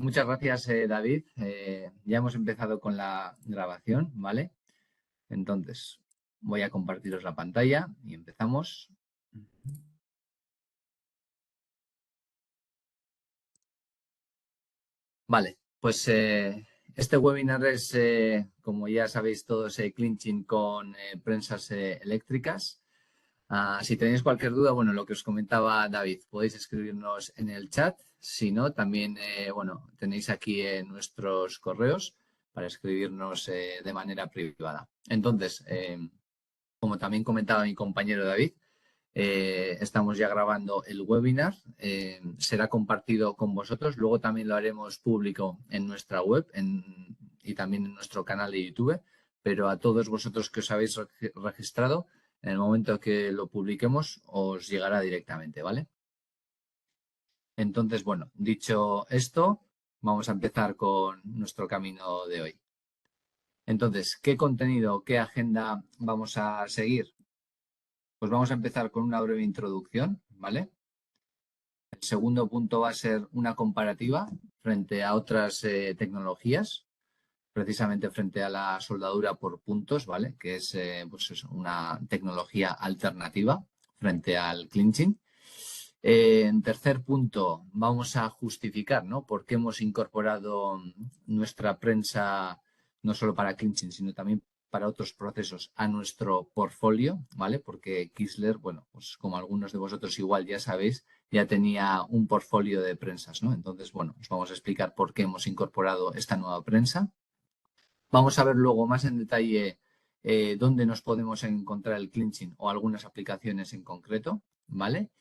Muchas gracias, David. Ya hemos empezado con la grabación, ¿vale? Entonces, voy a compartiros la pantalla y empezamos. Vale, pues este webinar es, como ya sabéis todos, clinching con prensas eléctricas. Si tenéis cualquier duda, bueno, lo que os comentaba David, podéis escribirnos en el chat. Si no, también, bueno, tenéis aquí nuestros correos para escribirnos de manera privada. Entonces, como también comentaba mi compañero David, estamos ya grabando el webinar. Será compartido con vosotros. Luego también lo haremos público en nuestra web y también en nuestro canal de YouTube. Pero a todos vosotros que os habéis registrado, en el momento que lo publiquemos, os llegará directamente, ¿vale? Entonces, bueno, dicho esto, vamos a empezar con nuestro camino de hoy. Entonces, ¿qué contenido, qué agenda vamos a seguir? Pues vamos a empezar con una breve introducción, ¿vale? El segundo punto va a ser una comparativa frente a otras tecnologías, precisamente frente a la soldadura por puntos, ¿vale? Que es pues una tecnología alternativa frente al clinching. En tercer punto, vamos a justificar, ¿no? Por qué hemos incorporado nuestra prensa no solo para clinching, sino también para otros procesos a nuestro portfolio, ¿vale? Porque Kistler, bueno, pues como algunos de vosotros igual ya sabéis, ya tenía un portfolio de prensas, ¿no? Entonces, bueno, os vamos a explicar por qué hemos incorporado esta nueva prensa. Vamos a ver luego más en detalle dónde nos podemos encontrar el clinching o algunas aplicaciones en concreto, ¿vale?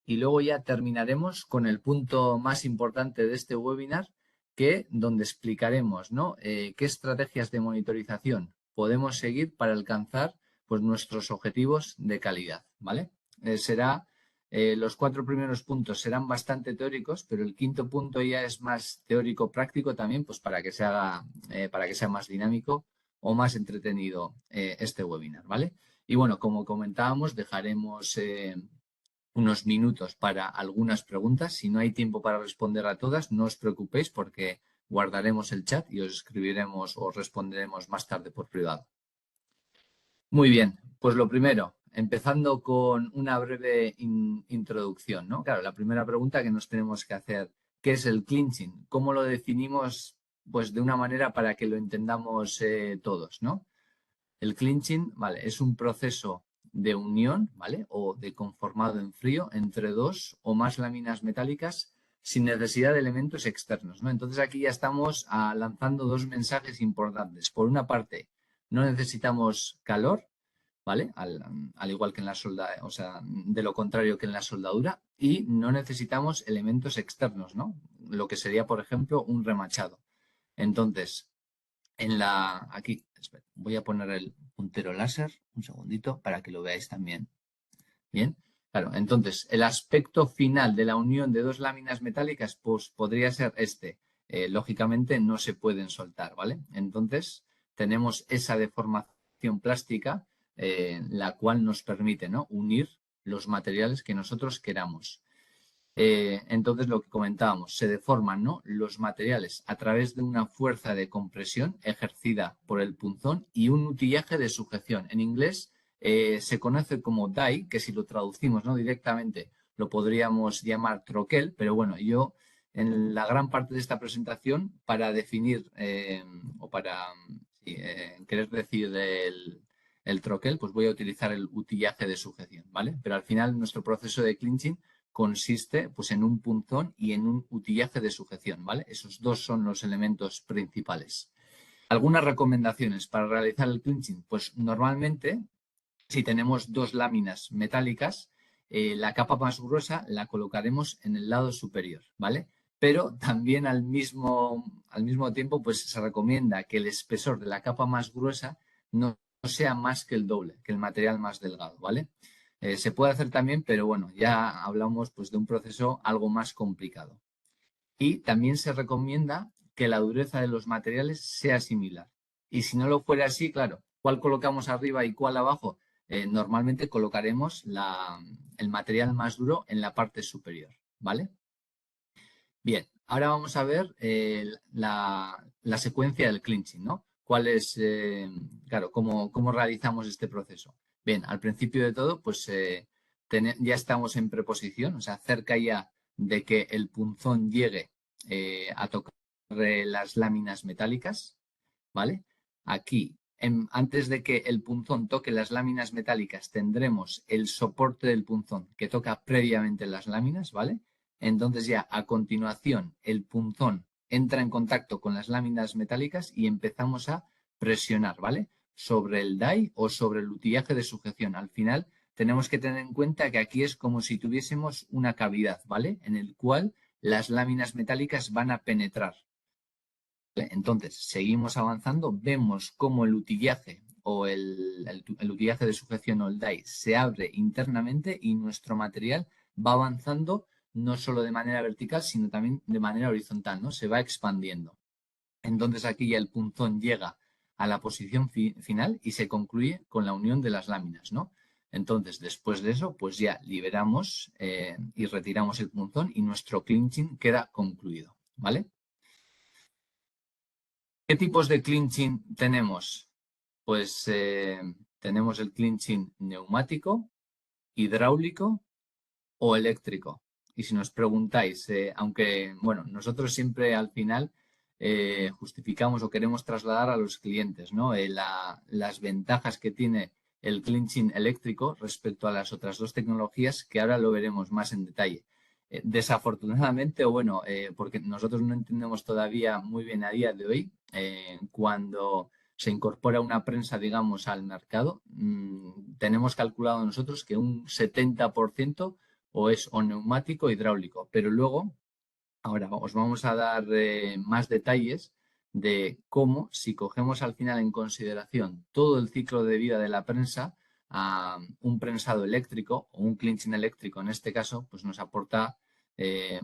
Y luego ya terminaremos con el punto más importante de este webinar, donde explicaremos, ¿no? Qué estrategias de monitorización podemos seguir para alcanzar pues, nuestros objetivos de calidad, ¿vale? Los 4 primeros puntos serán bastante teóricos, pero el quinto punto ya es más teórico-práctico también, pues para que para que sea más dinámico o más entretenido este webinar, ¿vale? Y bueno, como comentábamos, dejaremos unos minutos para algunas preguntas. Si no hay tiempo para responder a todas, no os preocupéis porque guardaremos el chat y os escribiremos o responderemos más tarde por privado. Muy bien, pues lo primero, empezando con una breve introducción, ¿no? Claro, la primera pregunta que nos tenemos que hacer, ¿qué es el clinching? ¿Cómo lo definimos? Pues de una manera para que lo entendamos todos, ¿no? El clinching, ¿vale? Es un proceso de unión, ¿vale? O de conformado en frío entre dos o más láminas metálicas sin necesidad de elementos externos, ¿no? Entonces aquí ya estamos lanzando dos mensajes importantes. Por una parte, no necesitamos calor, ¿vale? Al igual que en la soldadura, o sea, de lo contrario que en la soldadura, y no necesitamos elementos externos, ¿no? Lo que sería, por ejemplo, un remachado. Entonces, aquí, espera, voy a poner el puntero láser, un segundito, para que lo veáis también. Bien, claro, entonces, el aspecto final de la unión de dos láminas metálicas, pues podría ser este. Lógicamente no se pueden soltar, ¿vale? Entonces, tenemos esa deformación plástica, la cual nos permite, ¿no? Unir los materiales que nosotros queramos. Entonces, lo que comentábamos, se deforman, ¿no? Los materiales a través de una fuerza de compresión ejercida por el punzón y un utillaje de sujeción. En inglés se conoce como die, que si lo traducimos, ¿no? Directamente lo podríamos llamar troquel, pero bueno, yo en la gran parte de esta presentación, para definir o para querer decir el troquel, pues voy a utilizar el utillaje de sujeción, ¿vale? Pero al final nuestro proceso de clinching consiste pues, en un punzón y en un utillaje de sujeción, ¿vale? Esos dos son los elementos principales. Algunas recomendaciones para realizar el clinching. Pues normalmente, si tenemos dos láminas metálicas, la capa más gruesa la colocaremos en el lado superior, ¿vale? Pero también al mismo tiempo, pues se recomienda que el espesor de la capa más gruesa no sea más que el doble, que el material más delgado, ¿vale? Se puede hacer también, pero bueno, ya hablamos pues, de un proceso algo más complicado. Y también se recomienda que la dureza de los materiales sea similar. Y si no lo fuera así, claro, ¿cuál colocamos arriba y cuál abajo? Normalmente colocaremos el material más duro en la parte superior, ¿vale? Bien, ahora vamos a ver la secuencia del clinching, ¿no? ¿Cuál es, claro, cómo realizamos este proceso? Bien, al principio de todo, pues ya estamos en preposición, o sea, cerca ya de que el punzón llegue a tocar las láminas metálicas, ¿vale? Aquí, antes de que el punzón toque las láminas metálicas, tendremos el soporte del punzón que toca previamente las láminas, ¿vale? Entonces ya a continuación el punzón entra en contacto con las láminas metálicas y empezamos a presionar, ¿vale? Sobre el die o sobre el utillaje de sujeción. Al final tenemos que tener en cuenta que aquí es como si tuviésemos una cavidad, ¿vale? En el cual las láminas metálicas van a penetrar. Entonces, seguimos avanzando, vemos cómo el utillaje o el utillaje de sujeción o el die se abre internamente y nuestro material va avanzando no solo de manera vertical, sino también de manera horizontal, ¿no? Se va expandiendo. Entonces aquí ya el punzón llega a la posición final y se concluye con la unión de las láminas, ¿no? Entonces, después de eso, pues ya liberamos y retiramos el punzón y nuestro clinching queda concluido, ¿vale? ¿Qué tipos de clinching tenemos? Pues tenemos el clinching neumático, hidráulico o eléctrico. Y si nos preguntáis, aunque, bueno, nosotros siempre al final justificamos o queremos trasladar a los clientes, ¿no? Las ventajas que tiene el clinching eléctrico respecto a las otras dos tecnologías, que ahora lo veremos más en detalle. Desafortunadamente, o bueno, porque nosotros no entendemos todavía muy bien a día de hoy, cuando se incorpora una prensa, digamos, al mercado, tenemos calculado nosotros que un 70% o es o neumático o hidráulico, pero luego, ahora os vamos a dar más detalles de cómo, si cogemos al final en consideración todo el ciclo de vida de la prensa, un prensado eléctrico o un clinching eléctrico en este caso, pues nos aporta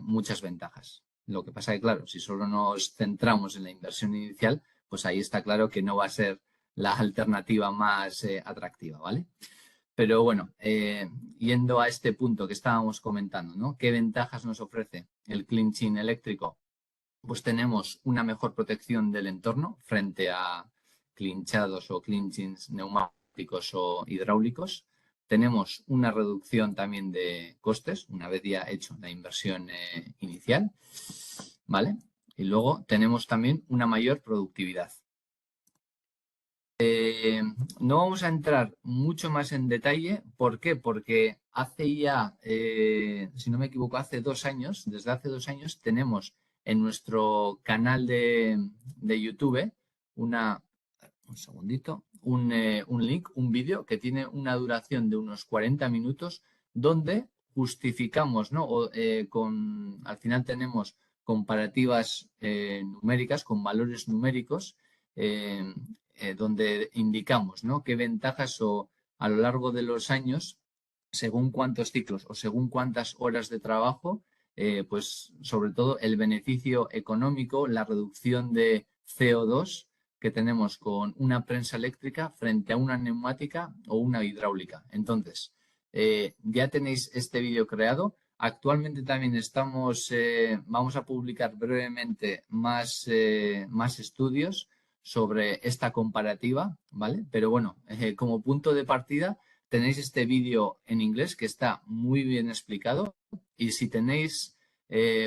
muchas ventajas. Lo que pasa es que, claro, si solo nos centramos en la inversión inicial, pues ahí está claro que no va a ser la alternativa más atractiva, ¿vale? Pero bueno, yendo a este punto que estábamos comentando, ¿no? ¿Qué ventajas nos ofrece el clinching eléctrico? Pues tenemos una mejor protección del entorno frente a clinchados o clinchings neumáticos o hidráulicos. Tenemos una reducción también de costes, una vez ya hecho la inversión inicial, ¿vale? Y luego tenemos también una mayor productividad. No vamos a entrar mucho más en detalle. ¿Por qué? Porque hace ya, si no me equivoco, hace 2 años, desde hace 2 años, tenemos en nuestro canal de YouTube un segundito, un link, un vídeo que tiene una duración de unos 40 minutos donde justificamos, ¿no? Al final tenemos comparativas numéricas con valores numéricos eh, donde indicamos, ¿no? Qué ventajas o a lo largo de los años, según cuántos ciclos o según cuántas horas de trabajo, pues sobre todo el beneficio económico, la reducción de CO2 que tenemos con una prensa eléctrica frente a una neumática o una hidráulica. Entonces, ya tenéis este vídeo creado. Actualmente también vamos a publicar brevemente más estudios sobre esta comparativa, ¿vale? Pero bueno, como punto de partida tenéis este vídeo en inglés que está muy bien explicado y si tenéis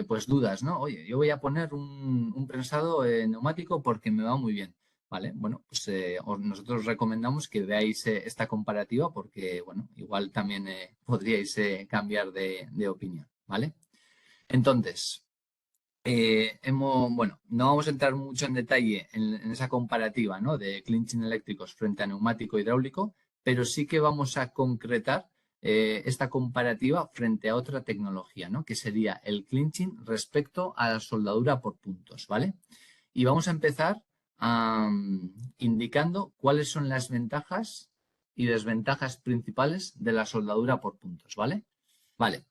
pues dudas, ¿no? Oye, yo voy a poner un prensado neumático porque me va muy bien, ¿vale? Bueno, pues nosotros recomendamos que veáis esta comparativa porque, bueno, igual también podríais cambiar de opinión, ¿vale? Entonces, bueno, no vamos a entrar mucho en detalle en esa comparativa, ¿no? De clinching eléctricos frente a neumático hidráulico, pero sí que vamos a concretar esta comparativa frente a otra tecnología, ¿no? Que sería el clinching respecto a la soldadura por puntos, ¿vale? Y vamos a empezar indicando cuáles son las ventajas y desventajas principales de la soldadura por puntos, ¿vale? Vale.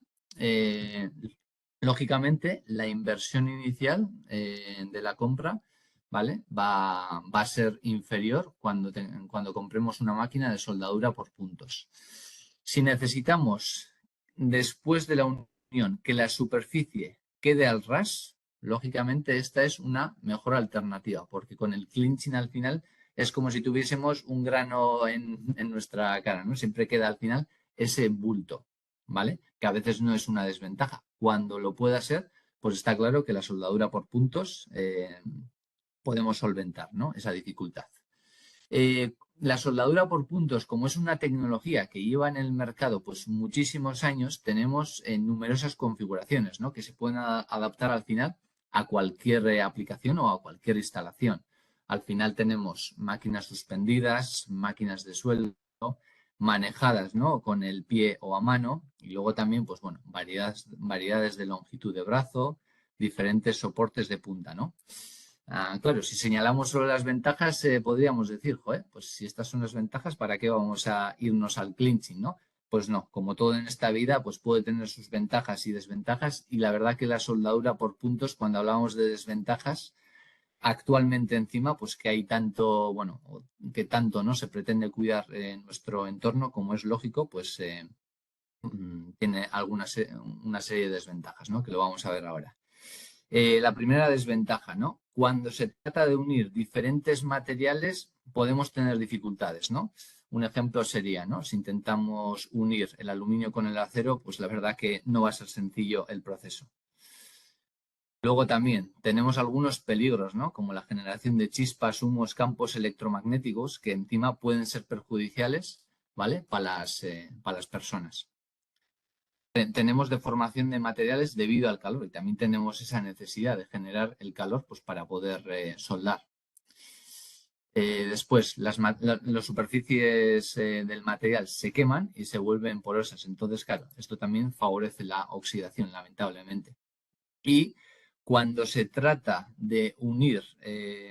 Lógicamente, la inversión inicial de la compra, ¿vale? Va a ser inferior cuando compremos una máquina de soldadura por puntos. Si necesitamos, después de la unión, que la superficie quede al ras, lógicamente esta es una mejor alternativa, porque con el clinching al final es como si tuviésemos un grano en nuestra cara, ¿no? Siempre queda al final ese bulto, ¿vale? Que a veces no es una desventaja. Cuando lo pueda ser, pues está claro que la soldadura por puntos podemos solventar, ¿no? Esa dificultad. La soldadura por puntos, como es una tecnología que lleva en el mercado pues muchísimos años, tenemos numerosas configuraciones, ¿no? Que se pueden adaptar al final a cualquier aplicación o a cualquier instalación. Al final tenemos máquinas suspendidas, máquinas de sueldo, manejadas, ¿no? Con el pie o a mano, y luego también, pues bueno, variedades de longitud de brazo, diferentes soportes de punta, ¿no? Claro, si señalamos solo las ventajas, podríamos decir, joder, pues si estas son las ventajas, ¿para qué vamos a irnos al clinching, no? Pues no, como todo en esta vida, pues puede tener sus ventajas y desventajas, y la verdad que la soldadura por puntos, cuando hablamos de desventajas, actualmente encima, pues que hay tanto, bueno, que tanto no se pretende cuidar en nuestro entorno, como es lógico, pues tiene una serie de desventajas, ¿no? Que lo vamos a ver ahora. La primera desventaja, ¿no? Cuando se trata de unir diferentes materiales, podemos tener dificultades, ¿no? Un ejemplo sería, ¿no? Si intentamos unir el aluminio con el acero, pues la verdad que no va a ser sencillo el proceso. Luego también tenemos algunos peligros, ¿no? Como la generación de chispas, humos, campos electromagnéticos que encima pueden ser perjudiciales, ¿vale? Para las personas. Tenemos deformación de materiales debido al calor y también tenemos esa necesidad de generar el calor pues, para poder soldar. Después, las superficies del material se queman y se vuelven porosas. Entonces, claro, esto también favorece la oxidación, lamentablemente. Y cuando se trata de unir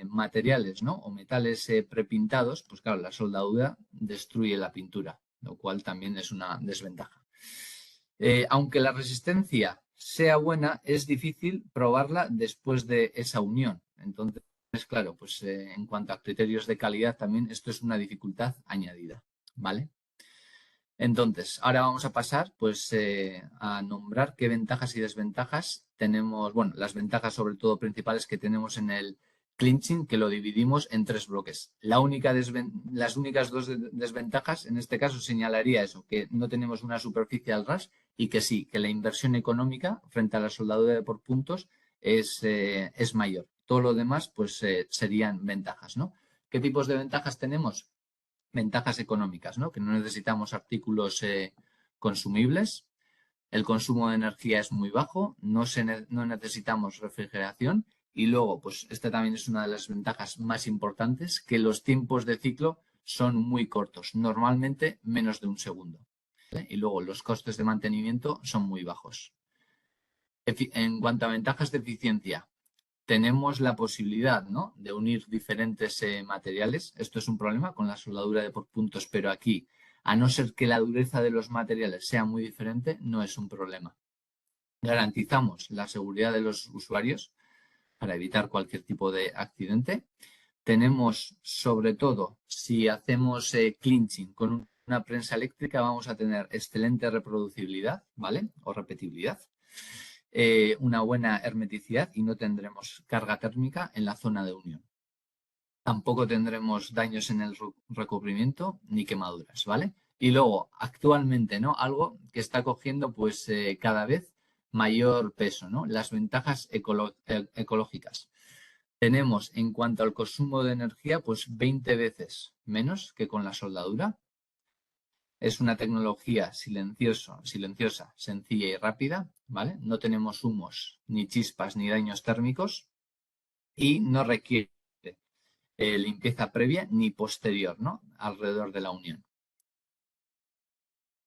materiales, ¿no? O metales prepintados, pues claro, la soldadura destruye la pintura, lo cual también es una desventaja. Aunque la resistencia sea buena, es difícil probarla después de esa unión. Entonces, claro, pues en cuanto a criterios de calidad también esto es una dificultad añadida, ¿vale? Entonces, ahora vamos a pasar pues a nombrar qué ventajas y desventajas tenemos, bueno, las ventajas sobre todo principales que tenemos en el clinching, que lo dividimos en 3 bloques. Las únicas dos desventajas, en este caso señalaría eso, que no tenemos una superficie al ras y que sí, que la inversión económica frente a la soldadura por puntos es mayor. Todo lo demás pues serían ventajas, ¿no? ¿Qué tipos de ventajas tenemos? Ventajas económicas, ¿no? Que no necesitamos artículos consumibles, el consumo de energía es muy bajo, no necesitamos refrigeración y luego, pues esta también es una de las ventajas más importantes, que los tiempos de ciclo son muy cortos, normalmente menos de un segundo. ¿Vale? Y luego los costes de mantenimiento son muy bajos. En cuanto a ventajas de eficiencia, tenemos la posibilidad, ¿no? De unir diferentes materiales. Esto es un problema con la soldadura de por puntos, pero aquí, a no ser que la dureza de los materiales sea muy diferente, no es un problema. Garantizamos la seguridad de los usuarios para evitar cualquier tipo de accidente. Tenemos, sobre todo, si hacemos clinching con una prensa eléctrica, vamos a tener excelente reproducibilidad, ¿vale? O repetibilidad. Una buena hermeticidad y no tendremos carga térmica en la zona de unión. Tampoco tendremos daños en el recubrimiento ni quemaduras, ¿vale? Y luego, actualmente, ¿no? Algo que está cogiendo pues cada vez mayor peso, ¿no? Las ventajas ecológicas. Tenemos en cuanto al consumo de energía pues 20 veces menos que con la soldadura. Es una tecnología silenciosa, sencilla y rápida, ¿vale? No tenemos humos, ni chispas, ni daños térmicos y no requiere limpieza previa ni posterior, ¿no? Alrededor de la unión.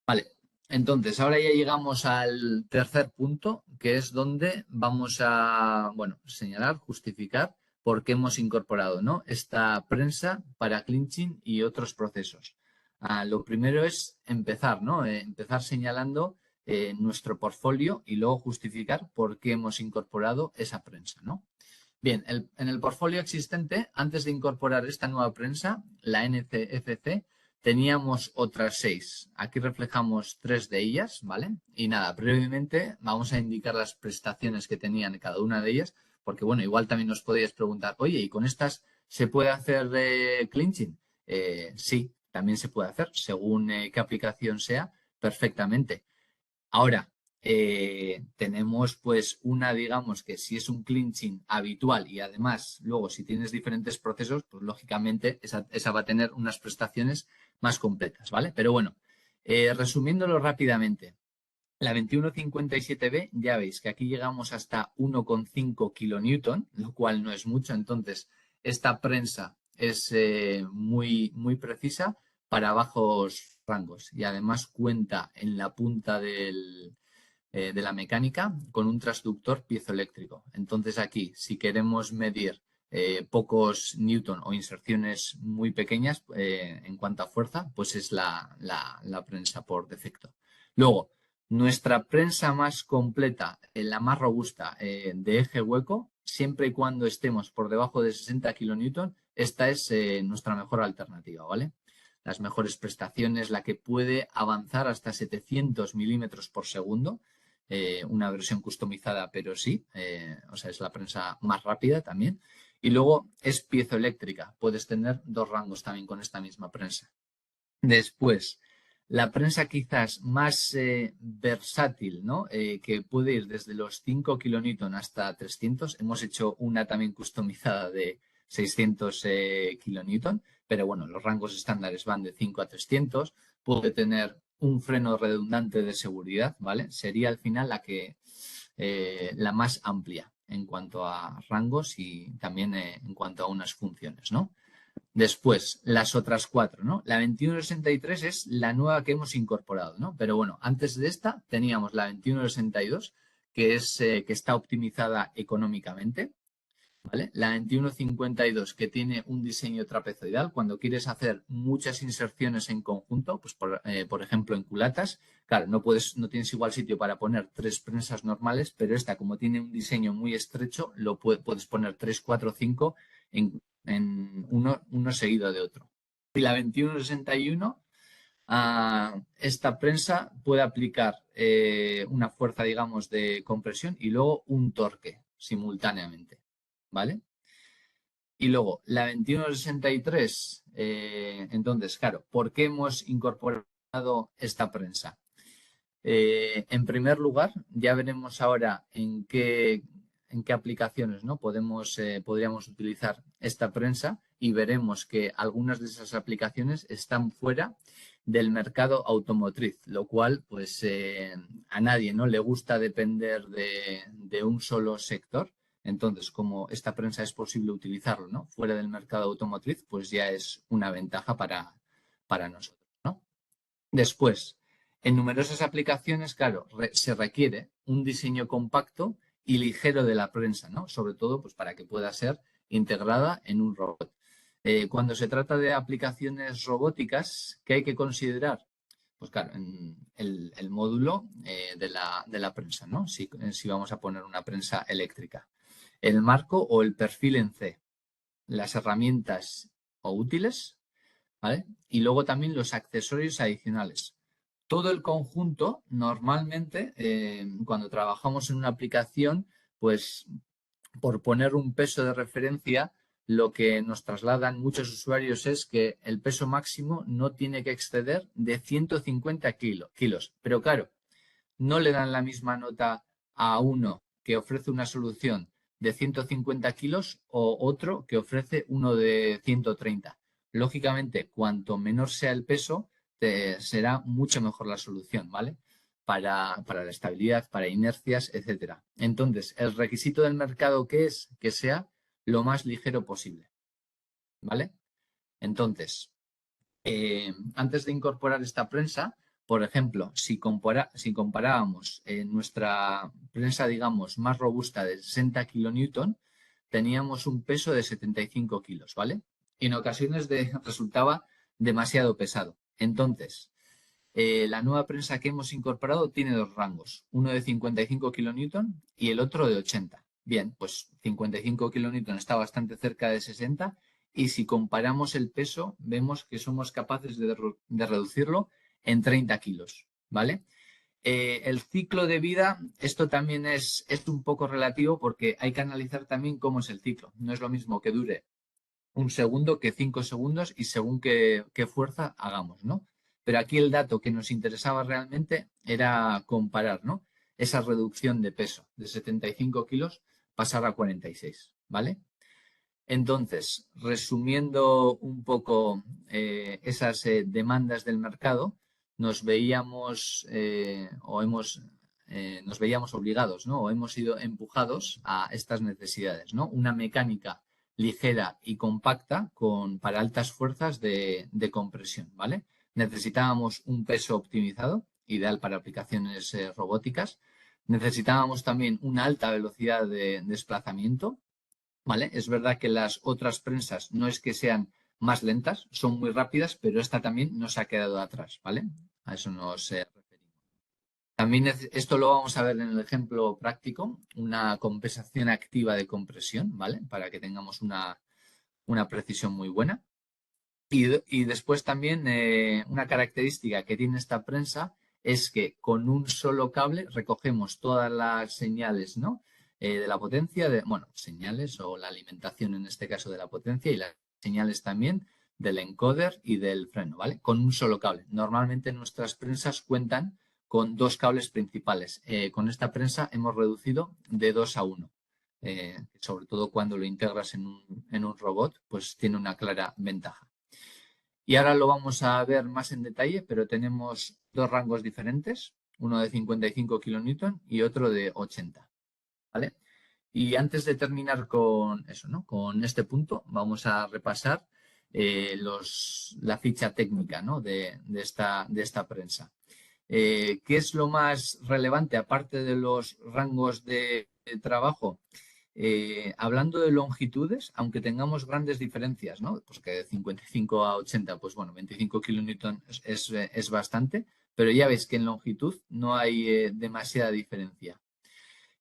Vale, entonces ahora ya llegamos al tercer punto, que es donde vamos a, bueno, señalar, justificar por qué hemos incorporado, ¿no? Esta prensa para clinching y otros procesos. Lo primero es empezar, ¿no? Empezar señalando nuestro portfolio y luego justificar por qué hemos incorporado esa prensa, ¿no? Bien, en el portfolio existente, antes de incorporar esta nueva prensa, la NCFC, teníamos otras 6. Aquí reflejamos 3 de ellas, ¿vale? Y nada, brevemente vamos a indicar las prestaciones que tenían cada una de ellas, Porque, bueno, igual también nos podríais preguntar, oye, ¿y con estas se puede hacer clinching? Sí, también se puede hacer, según qué aplicación sea, perfectamente. Ahora, tenemos pues una, digamos que si es un clinching habitual y además luego si tienes diferentes procesos, pues lógicamente esa va a tener unas prestaciones más completas, ¿vale? Pero bueno, resumiéndolo rápidamente, la 2157B ya veis que aquí llegamos hasta 1,5 kilonewton, lo cual no es mucho, entonces esta prensa es muy precisa para bajos rangos y además cuenta en la punta de la mecánica con un transductor piezoeléctrico. Entonces aquí, si queremos medir pocos newton o inserciones muy pequeñas en cuanto a fuerza, pues es la prensa por defecto. Luego, nuestra prensa más completa, la más robusta de eje hueco, siempre y cuando estemos por debajo de 60 kilonewton, esta es nuestra mejor alternativa, ¿vale? Las mejores prestaciones, la que puede avanzar hasta 700 milímetros por segundo, una versión customizada, pero sí, o sea, es la prensa más rápida también. Y luego es piezoeléctrica, puedes tener dos rangos también con esta misma prensa. Después, la prensa quizás más versátil, ¿no? Que puede ir desde los 5 kilonewton hasta 300. Hemos hecho una también customizada de 600 kilonewton, pero bueno, los rangos estándares van de 5 a 300. Puede tener un freno redundante de seguridad, ¿vale? Sería al final la más amplia en cuanto a rangos y también en cuanto a unas funciones, ¿no? Después, las otras cuatro, ¿no? La 2163 es la nueva que hemos incorporado, ¿no? Pero bueno, antes de esta teníamos la 2162, que es que está optimizada económicamente, ¿vale? La 2152, que tiene un diseño trapezoidal. Cuando quieres hacer muchas inserciones en conjunto, pues por ejemplo en culatas, claro, no tienes igual sitio para poner tres prensas normales, pero esta, como tiene un diseño muy estrecho, puedes poner 3, 4, 5 en uno seguido de otro. Y la 2161, esta prensa puede aplicar una fuerza, digamos, de compresión y luego un torque simultáneamente, ¿vale? Y luego, la 2163, entonces, claro, ¿por qué hemos incorporado esta prensa? En primer lugar, ya veremos ahora en qué aplicaciones, ¿no? Podríamos utilizar esta prensa y veremos que algunas de esas aplicaciones están fuera del mercado automotriz, lo cual pues a nadie, ¿no?, le gusta depender de un solo sector. Entonces, como esta prensa es posible utilizarlo, ¿no?, fuera del mercado automotriz, pues ya es una ventaja para nosotros, ¿no? Después, en numerosas aplicaciones, claro, se requiere un diseño compacto y ligero de la prensa, ¿no? Sobre todo, pues para que pueda ser integrada en un robot. Cuando se trata de aplicaciones robóticas, ¿qué hay que considerar? Pues claro, en el módulo de la prensa, ¿no? Si vamos a poner una prensa eléctrica. El marco o el perfil en C. Las herramientas o útiles, ¿vale? Y luego también los accesorios adicionales. Todo el conjunto, normalmente, cuando trabajamos en una aplicación, pues por poner un peso de referencia, lo que nos trasladan muchos usuarios es que el peso máximo no tiene que exceder de 150 kilos. Pero claro, no le dan la misma nota a uno que ofrece una solución de 150 kilos o otro que ofrece uno de 130. Lógicamente, cuanto menor sea el peso, será mucho mejor la solución, ¿vale? Para la estabilidad, para inercias, etcétera. Entonces, el requisito del mercado que es que sea lo más ligero posible, ¿vale? Entonces, antes de incorporar esta prensa, por ejemplo, si comparábamos nuestra prensa, digamos, más robusta de 60 kilonewton, teníamos un peso de 75 kilos, ¿vale? Y en ocasiones resultaba demasiado pesado. Entonces, la nueva prensa que hemos incorporado tiene dos rangos, uno de 55 kilonewton y el otro de 80. Bien, pues 55 kilonewton está bastante cerca de 60 y si comparamos el peso vemos que somos capaces de reducirlo en 30 kilos, ¿vale? El ciclo de vida, esto también es un poco relativo porque hay que analizar también cómo es el ciclo. No es lo mismo que dure un segundo que 5 segundos y según qué fuerza hagamos, ¿no? Pero aquí el dato que nos interesaba realmente era comparar, ¿no? Esa reducción de peso de 75 kilos pasar a 46, ¿vale? Entonces, resumiendo un poco esas demandas del mercado, nos veíamos nos veíamos obligados, ¿no? O hemos sido empujados a estas necesidades, ¿no? Una mecánica ligera y compacta para altas fuerzas de compresión, ¿vale? Necesitábamos un peso optimizado, ideal para aplicaciones robóticas. Necesitábamos también una alta velocidad de desplazamiento, ¿vale? Es verdad que las otras prensas no es que sean más lentas, son muy rápidas, pero esta también nos ha quedado atrás, ¿vale? A eso nos referimos. También esto lo vamos a ver en el ejemplo práctico, una compensación activa de compresión, ¿vale? Para que tengamos una precisión muy buena. Y después también una característica que tiene esta prensa es que con un solo cable recogemos todas las señales, ¿no? De la potencia, bueno, señales o la alimentación en este caso de la potencia y las señales también del encoder y del freno, ¿vale? Con un solo cable. Normalmente nuestras prensas cuentan con dos cables principales. Con esta prensa hemos reducido de 2 a 1. Sobre todo cuando lo integras en un robot, pues tiene una clara ventaja. Y ahora lo vamos a ver más en detalle, pero tenemos dos rangos diferentes, uno de 55 kN y otro de 80, ¿vale? Y antes de terminar con eso, ¿no? Con este punto, vamos a repasar la ficha técnica, ¿no? de esta prensa. ¿Qué es lo más relevante aparte de los rangos de trabajo? Hablando de longitudes, aunque tengamos grandes diferencias, ¿no? Pues que de 55 a 80, pues bueno, 25 kN es bastante, pero ya veis que en longitud no hay demasiada diferencia.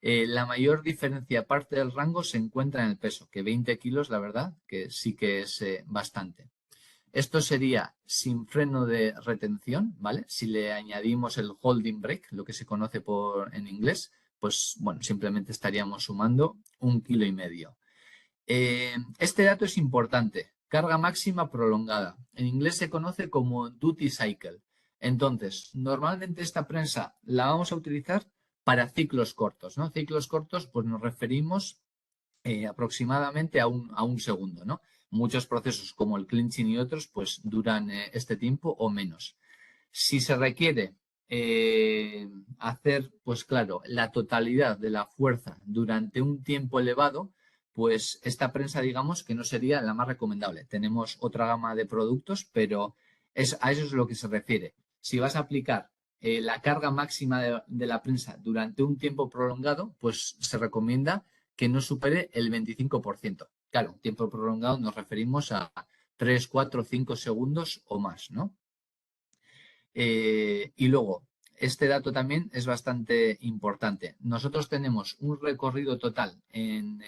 La mayor diferencia, aparte del rango, se encuentra en el peso, que 20 kilos, la verdad, que sí que es bastante. Esto sería sin freno de retención, ¿vale? Si le añadimos el holding brake, lo que se conoce en inglés, pues bueno, simplemente estaríamos sumando 1,5 kg. Este dato es importante. Carga máxima prolongada. En inglés se conoce como duty cycle. Entonces, normalmente esta prensa la vamos a utilizar para ciclos cortos, ¿no? Ciclos cortos, pues nos referimos aproximadamente a un segundo, ¿no? Muchos procesos como el clinching y otros, pues duran este tiempo o menos. Si se requiere hacer, pues claro, la totalidad de la fuerza durante un tiempo elevado, pues esta prensa, digamos, que no sería la más recomendable. Tenemos otra gama de productos, pero a eso es lo que se refiere. Si vas a aplicar la carga máxima de la prensa durante un tiempo prolongado, pues se recomienda que no supere el 25%. Claro, tiempo prolongado nos referimos a 3, 4, 5 segundos o más, ¿no? Y luego, este dato también es bastante importante. Nosotros tenemos un recorrido total en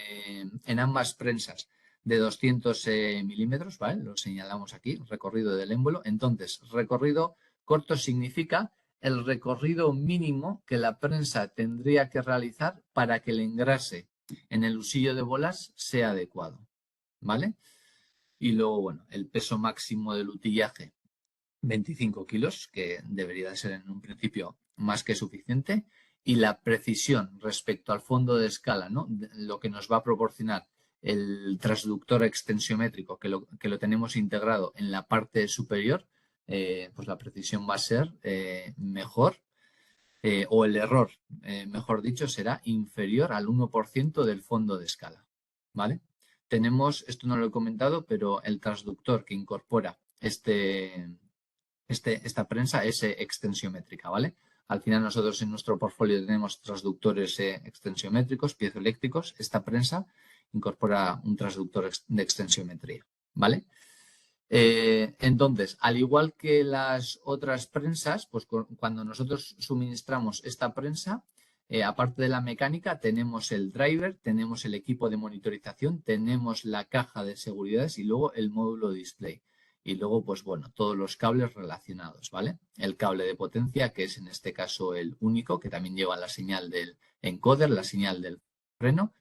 ambas prensas de 200 milímetros, ¿vale? Lo señalamos aquí, recorrido del émbolo. Entonces, recorrido corto significa el recorrido mínimo que la prensa tendría que realizar para que el engrase en el husillo de bolas sea adecuado, ¿vale? Y luego, bueno, el peso máximo del utillaje 25 kilos, que debería de ser en un principio más que suficiente, y la precisión respecto al fondo de escala, ¿no? Lo que nos va a proporcionar el transductor extensiométrico, que lo tenemos integrado en la parte superior, pues la precisión va a ser mejor, o el error, mejor dicho, será inferior al 1% del fondo de escala, ¿vale? Tenemos, esto no lo he comentado, pero el transductor que incorpora esta prensa es extensiométrica, ¿vale? Al final nosotros en nuestro portfolio tenemos transductores extensiométricos, piezoeléctricos. Esta prensa incorpora un transductor de extensiometría, ¿vale? Entonces, al igual que las otras prensas, pues cuando nosotros suministramos esta prensa, aparte de la mecánica, tenemos el driver, tenemos el equipo de monitorización, tenemos la caja de seguridades y luego el módulo display. y luego, pues bueno, todos los cables relacionados, ¿vale? El cable de potencia, que es en este caso el único, que también lleva la señal del encoder, la señal del freno.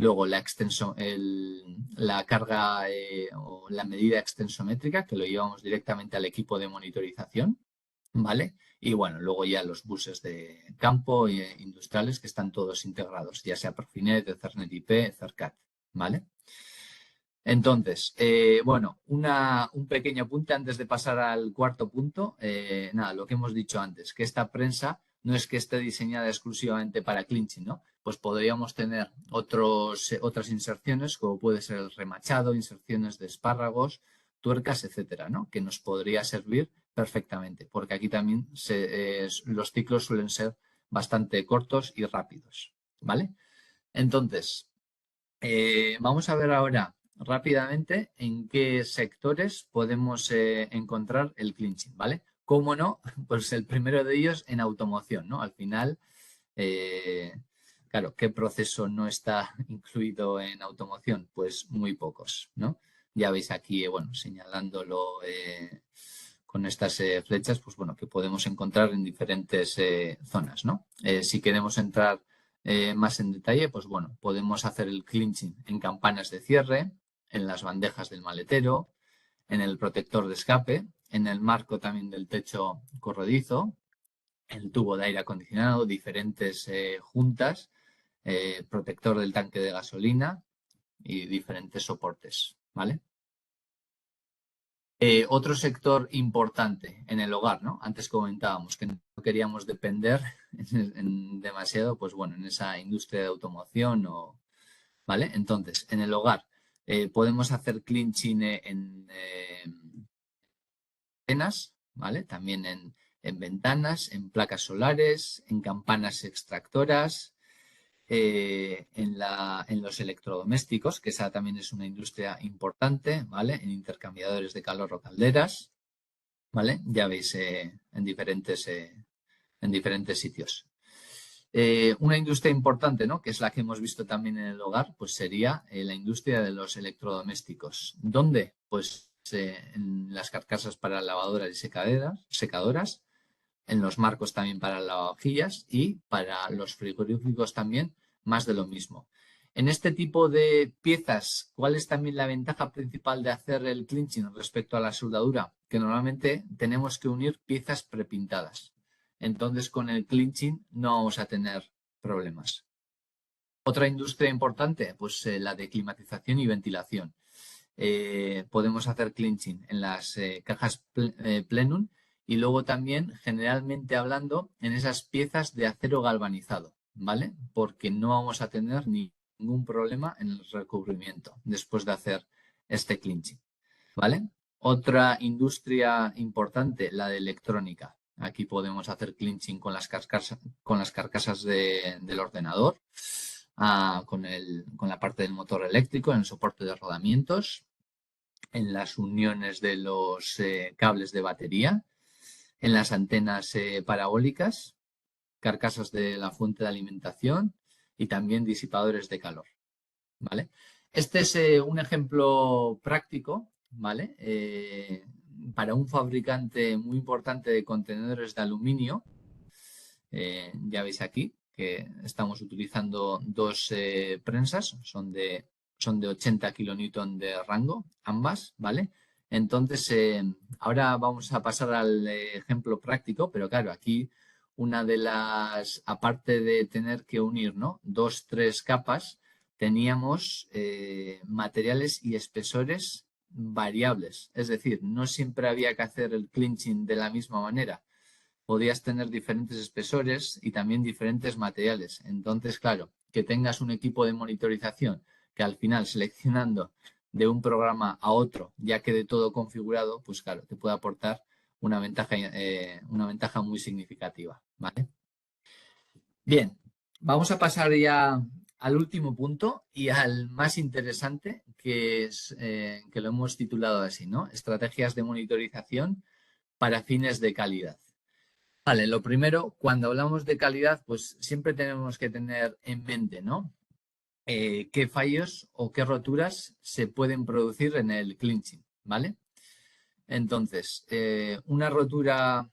Luego la carga o la medida extensométrica, que lo llevamos directamente al equipo de monitorización, ¿vale? Y bueno, luego ya los buses de campo industriales que están todos integrados, ya sea Profinet, Ethernet IP, Ethercat, ¿vale? Entonces, bueno, un pequeño apunte antes de pasar al cuarto punto. Nada, lo que hemos dicho antes, que esta prensa no es que esté diseñada exclusivamente para clinching, ¿no? Pues podríamos tener otras inserciones, como puede ser el remachado, inserciones de espárragos, tuercas, etcétera, ¿no? Que nos podría servir perfectamente, porque aquí también los ciclos suelen ser bastante cortos y rápidos, ¿vale? Entonces, vamos a ver ahora rápidamente en qué sectores podemos encontrar el clinching, ¿vale? ¿Cómo no? Pues el primero de ellos en automoción, ¿no? Al final, eh, claro, ¿qué proceso no está incluido en automoción? Pues muy pocos, ¿no? Ya veis aquí, bueno, señalándolo con estas flechas, pues bueno, que podemos encontrar en diferentes zonas, ¿no? Si queremos entrar más en detalle, pues bueno, podemos hacer el clinching en campanas de cierre, en las bandejas del maletero, en el protector de escape, en el marco también del techo corredizo, el tubo de aire acondicionado, diferentes juntas, protector del tanque de gasolina y diferentes soportes, ¿vale? Otro sector importante en el hogar, ¿no? Antes comentábamos que no queríamos depender demasiado, pues bueno, en esa industria de automoción ¿vale? Entonces, en el hogar podemos hacer clinching en antenas, ¿vale? También en ventanas, en placas solares, en campanas extractoras, en los electrodomésticos, que esa también es una industria importante, ¿vale? En intercambiadores de calor o calderas, ¿vale? Ya veis en diferentes sitios. Una industria importante, ¿no? Que es la que hemos visto también en el hogar, pues sería la industria de los electrodomésticos. ¿Dónde? Pues en las carcasas para lavadoras y secadoras, en los marcos también para lavavajillas y para los frigoríficos también, más de lo mismo. En este tipo de piezas, ¿cuál es también la ventaja principal de hacer el clinching respecto a la soldadura? Que normalmente tenemos que unir piezas prepintadas. Entonces, con el clinching no vamos a tener problemas. Otra industria importante, pues la de climatización y ventilación. Podemos hacer clinching en las cajas plenum y luego también, generalmente hablando, en esas piezas de acero galvanizado, ¿vale? Porque no vamos a tener ningún problema en el recubrimiento después de hacer este clinching, ¿vale? Otra industria importante, la de electrónica. Aquí podemos hacer clinching con las carcasas del ordenador, con la parte del motor eléctrico, en el soporte de rodamientos, en las uniones de los cables de batería, en las antenas parabólicas, carcasas de la fuente de alimentación y también disipadores de calor, ¿vale? Este es un ejemplo práctico, ¿vale? Para un fabricante muy importante de contenedores de aluminio. Ya veis aquí que estamos utilizando dos prensas, son de 80 kilonewton de rango, ambas, ¿vale? Entonces, ahora vamos a pasar al ejemplo práctico, pero claro, aquí aparte de tener que unir, ¿no? Dos, tres capas, teníamos materiales y espesores variables. Es decir, no siempre había que hacer el clinching de la misma manera. Podías tener diferentes espesores y también diferentes materiales. Entonces, claro, que tengas un equipo de monitorización que al final, seleccionando de un programa a otro, ya quede todo configurado, pues claro, te puede aportar una ventaja muy significativa, ¿vale? Bien, vamos a pasar ya al último punto y al más interesante, que es que lo hemos titulado así, ¿no? Estrategias de monitorización para fines de calidad. Vale, lo primero, cuando hablamos de calidad, pues siempre tenemos que tener en mente, ¿no? Qué fallos o qué roturas se pueden producir en el clinching, ¿vale? Entonces, una rotura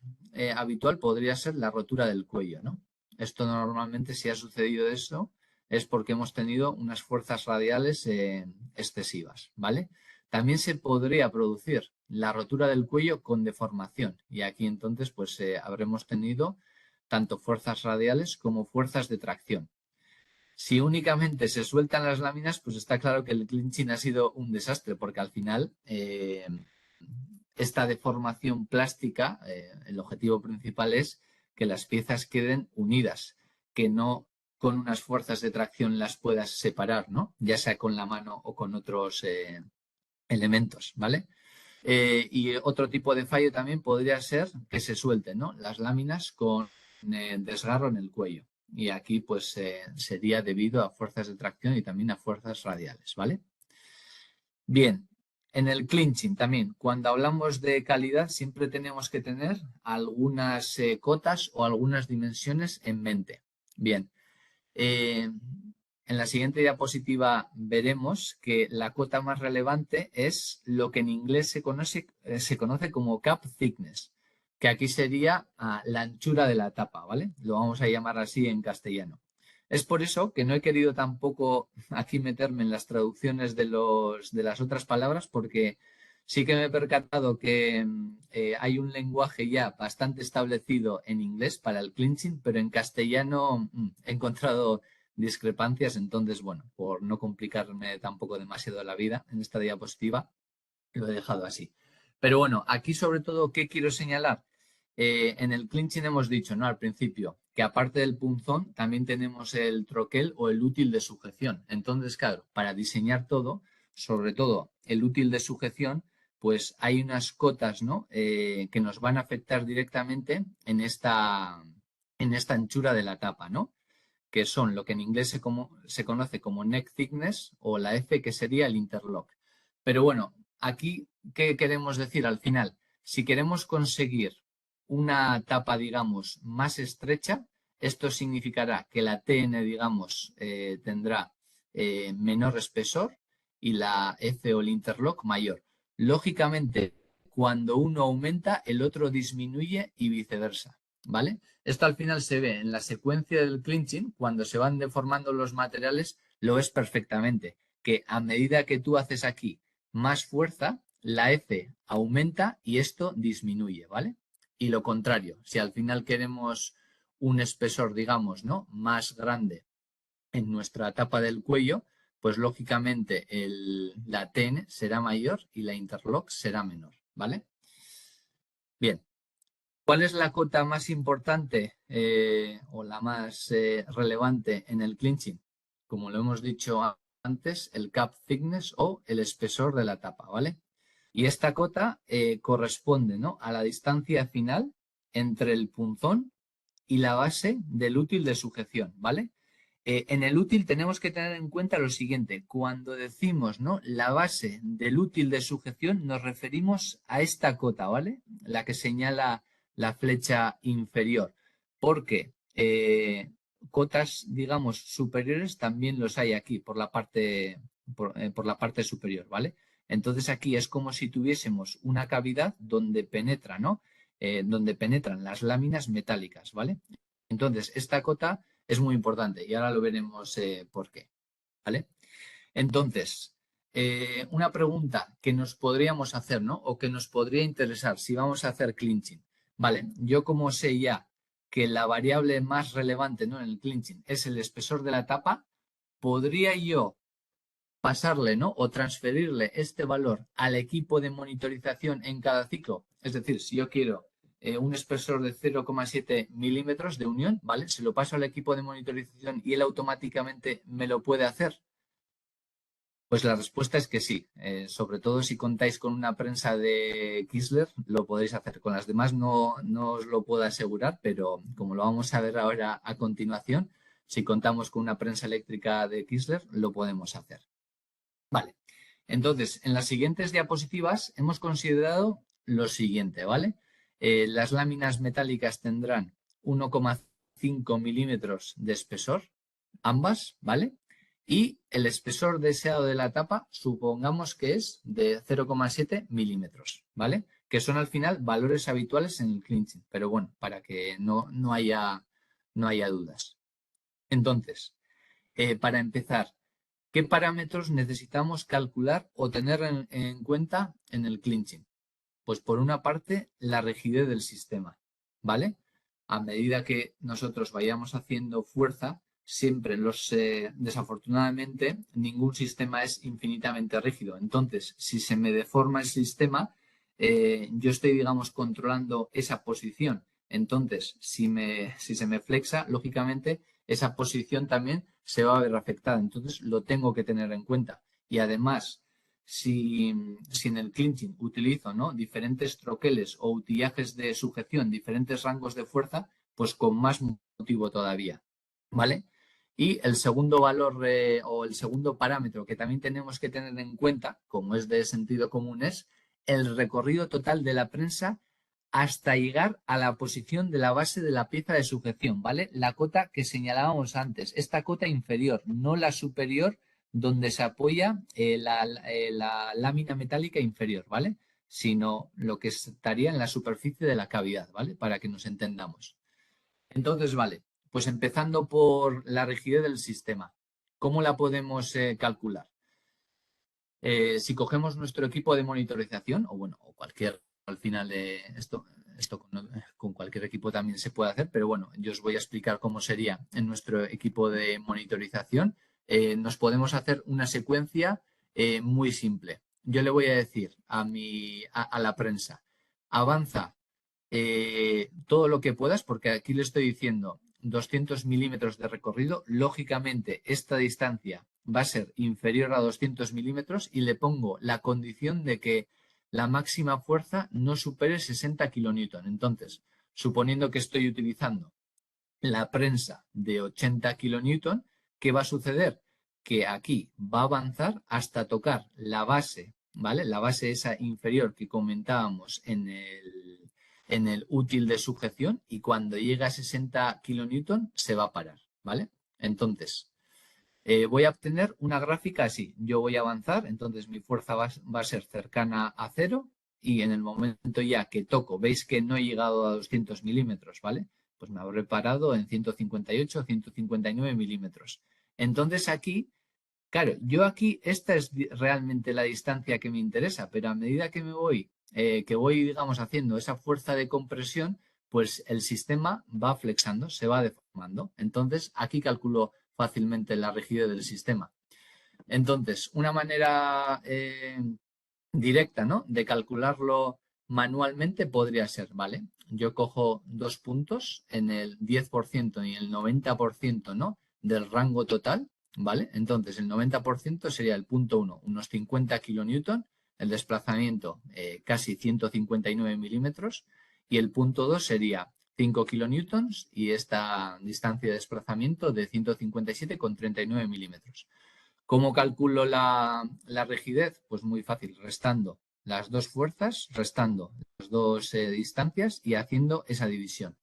habitual podría ser la rotura del cuello, ¿no? Esto normalmente, si ha sucedido eso, es porque hemos tenido unas fuerzas radiales excesivas, ¿vale? También se podría producir la rotura del cuello con deformación y aquí entonces pues habremos tenido tanto fuerzas radiales como fuerzas de tracción. Si únicamente se sueltan las láminas, pues está claro que el clinching ha sido un desastre porque al final esta deformación plástica, el objetivo principal es que las piezas queden unidas, que no con unas fuerzas de tracción las puedas separar, ¿no? Ya sea con la mano o con otros elementos, ¿vale? Y otro tipo de fallo también podría ser que se suelten, ¿no? Las láminas con desgarro en el cuello. Y aquí pues sería debido a fuerzas de tracción y también a fuerzas radiales, ¿vale? Bien, en el clinching también, cuando hablamos de calidad siempre tenemos que tener algunas cotas o algunas dimensiones en mente. Bien, en la siguiente diapositiva veremos que la cota más relevante es lo que en inglés se conoce como cap thickness, que aquí sería la anchura de la tapa, ¿vale? Lo vamos a llamar así en castellano. Es por eso que no he querido tampoco aquí meterme en las traducciones de las otras palabras, porque sí que me he percatado que hay un lenguaje ya bastante establecido en inglés para el clinching, pero en castellano he encontrado discrepancias. Entonces, bueno, por no complicarme tampoco demasiado la vida en esta diapositiva, lo he dejado así. Pero bueno, aquí sobre todo, ¿qué quiero señalar? En el clinching hemos dicho, ¿no? Al principio, que aparte del punzón, también tenemos el troquel o el útil de sujeción. Entonces, claro, para diseñar todo, sobre todo el útil de sujeción, pues hay unas cotas, ¿no? Que nos van a afectar directamente en esta anchura de la tapa, ¿no? Que son lo que en inglés se conoce como neck thickness o la F, que sería el interlock. Pero bueno, aquí, ¿qué queremos decir al final? Si queremos conseguir una tapa, digamos, más estrecha, esto significará que la TN, digamos, tendrá menor espesor y la F o el interlock mayor. Lógicamente, cuando uno aumenta, el otro disminuye y viceversa, ¿vale? Esto al final se ve en la secuencia del clinching, cuando se van deformando los materiales, lo ves perfectamente, que a medida que tú haces aquí más fuerza, la F aumenta y esto disminuye, ¿vale? Y lo contrario, si al final queremos un espesor, digamos, ¿no? Más grande en nuestra tapa del cuello, pues lógicamente la TN será mayor y la interlock será menor, ¿vale? Bien. ¿Cuál es la cota más importante o la más relevante en el clinching? Como lo hemos dicho antes, el cap thickness o el espesor de la tapa, ¿vale? Y esta cota corresponde, ¿no?, a la distancia final entre el punzón y la base del útil de sujeción, ¿vale? En el útil tenemos que tener en cuenta lo siguiente: cuando decimos, ¿no?, la base del útil de sujeción, nos referimos a esta cota, ¿vale? La que señala la flecha inferior, porque cotas, digamos, superiores también los hay aquí por la por la parte superior, ¿vale? Entonces aquí es como si tuviésemos una cavidad donde penetra, ¿no? Donde penetran las láminas metálicas, ¿vale? Entonces, esta cota es muy importante y ahora lo veremos por qué, ¿vale? Entonces, una pregunta que nos podríamos hacer, ¿no? O que nos podría interesar si vamos a hacer clinching. Vale, yo como sé ya que la variable más relevante, ¿no?, en el clinching es el espesor de la tapa, ¿podría yo pasarle, ¿no?, o transferirle este valor al equipo de monitorización en cada ciclo? Es decir, si yo quiero un espesor de 0,7 milímetros de unión, ¿vale? Se lo paso al equipo de monitorización y él automáticamente me lo puede hacer. Pues la respuesta es que sí. Sobre todo si contáis con una prensa de Kiesler, lo podéis hacer. Con las demás no os lo puedo asegurar, pero como lo vamos a ver ahora a continuación, si contamos con una prensa eléctrica de Kiesler, lo podemos hacer. Vale. Entonces, en las siguientes diapositivas hemos considerado lo siguiente, ¿vale? Las láminas metálicas tendrán 1,5 milímetros de espesor, ambas, ¿vale? Y el espesor deseado de la tapa, supongamos que es de 0,7 milímetros, ¿vale? que son al final valores habituales en el clinching. Pero bueno, para que no haya dudas. Entonces, para empezar, ¿qué parámetros necesitamos calcular o tener en cuenta en el clinching? Pues por una parte, la rigidez del sistema, ¿vale? A medida que nosotros vayamos haciendo fuerza, siempre desafortunadamente, ningún sistema es infinitamente rígido. Entonces, si se me deforma el sistema, yo estoy, digamos, controlando esa posición. Entonces, si se me flexa, lógicamente, esa posición también se va a ver afectada. Entonces, lo tengo que tener en cuenta. Y además, si en el clinching utilizo, ¿no?, diferentes troqueles o utillajes de sujeción, diferentes rangos de fuerza, pues con más motivo todavía, ¿vale? Y el segundo valor o el segundo parámetro que también tenemos que tener en cuenta, como es de sentido común, es el recorrido total de la prensa hasta llegar a la posición de la base de la pieza de sujeción, ¿vale? La cota que señalábamos antes, esta cota inferior, no la superior, donde se apoya la lámina metálica inferior, ¿vale? Sino lo que estaría en la superficie de la cavidad, ¿vale? Para que nos entendamos. Entonces, vale, pues empezando por la rigidez del sistema, ¿cómo la podemos calcular? Si cogemos nuestro equipo de monitorización, o bueno, o cualquier, al final esto con cualquier equipo también se puede hacer, pero bueno, yo os voy a explicar cómo sería en nuestro equipo de monitorización. Nos podemos hacer una secuencia muy simple. Yo le voy a decir a la prensa, avanza todo lo que puedas, porque aquí le estoy diciendo 200 milímetros de recorrido. Lógicamente, esta distancia va a ser inferior a 200 milímetros y le pongo la condición de que la máxima fuerza no supere 60 kilonewton. Entonces, suponiendo que estoy utilizando la prensa de 80 kilonewton, ¿qué va a suceder? Que aquí va a avanzar hasta tocar la base, ¿vale? La base esa inferior que comentábamos en el útil de sujeción, y cuando llega a 60 kilonewton se va a parar, ¿vale? Entonces, voy a obtener una gráfica así. Yo voy a avanzar, entonces mi fuerza va a ser cercana a cero, y en el momento ya que toco, veis que no he llegado a 200 milímetros, ¿vale? Pues me habré parado en 158 o 159 milímetros. Entonces aquí, claro, yo aquí, esta es realmente la distancia que me interesa, pero a medida que voy, digamos, haciendo esa fuerza de compresión, pues el sistema va flexando, se va deformando. Entonces aquí calculo fácilmente la rigidez del sistema. Entonces, una manera directa, ¿no?, de calcularlo manualmente podría ser, ¿vale? Yo cojo dos puntos en el 10% y el 90%, ¿no?, del rango total, ¿vale? Entonces, el 90% sería el punto 1, unos 50 kilonewton, el desplazamiento casi 159 milímetros, y el punto 2 sería 5 kilonewtons y esta distancia de desplazamiento de 157,39 milímetros. ¿Cómo calculo la rigidez? Pues muy fácil, restando las dos fuerzas, restando las dos distancias y haciendo esa división.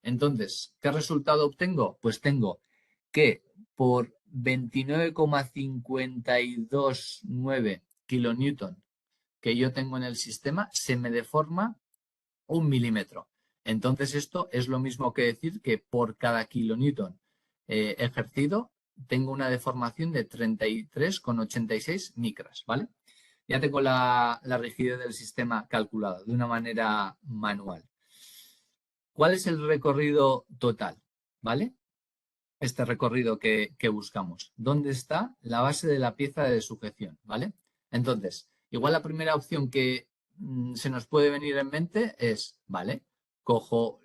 Entonces, ¿qué resultado obtengo? Pues tengo que por 29,529 kilonewton que yo tengo en el sistema, se me deforma 1 milímetro. Entonces, esto es lo mismo que decir que por cada kilonewton ejercido tengo una deformación de 33,86 micras, ¿vale? Ya tengo la rigidez del sistema calculada de una manera manual. ¿Cuál es el recorrido total? ¿Vale? Este recorrido que buscamos. ¿Dónde está la base de la pieza de sujeción? ¿Vale? Entonces, igual la primera opción que se nos puede venir en mente es, vale, cojo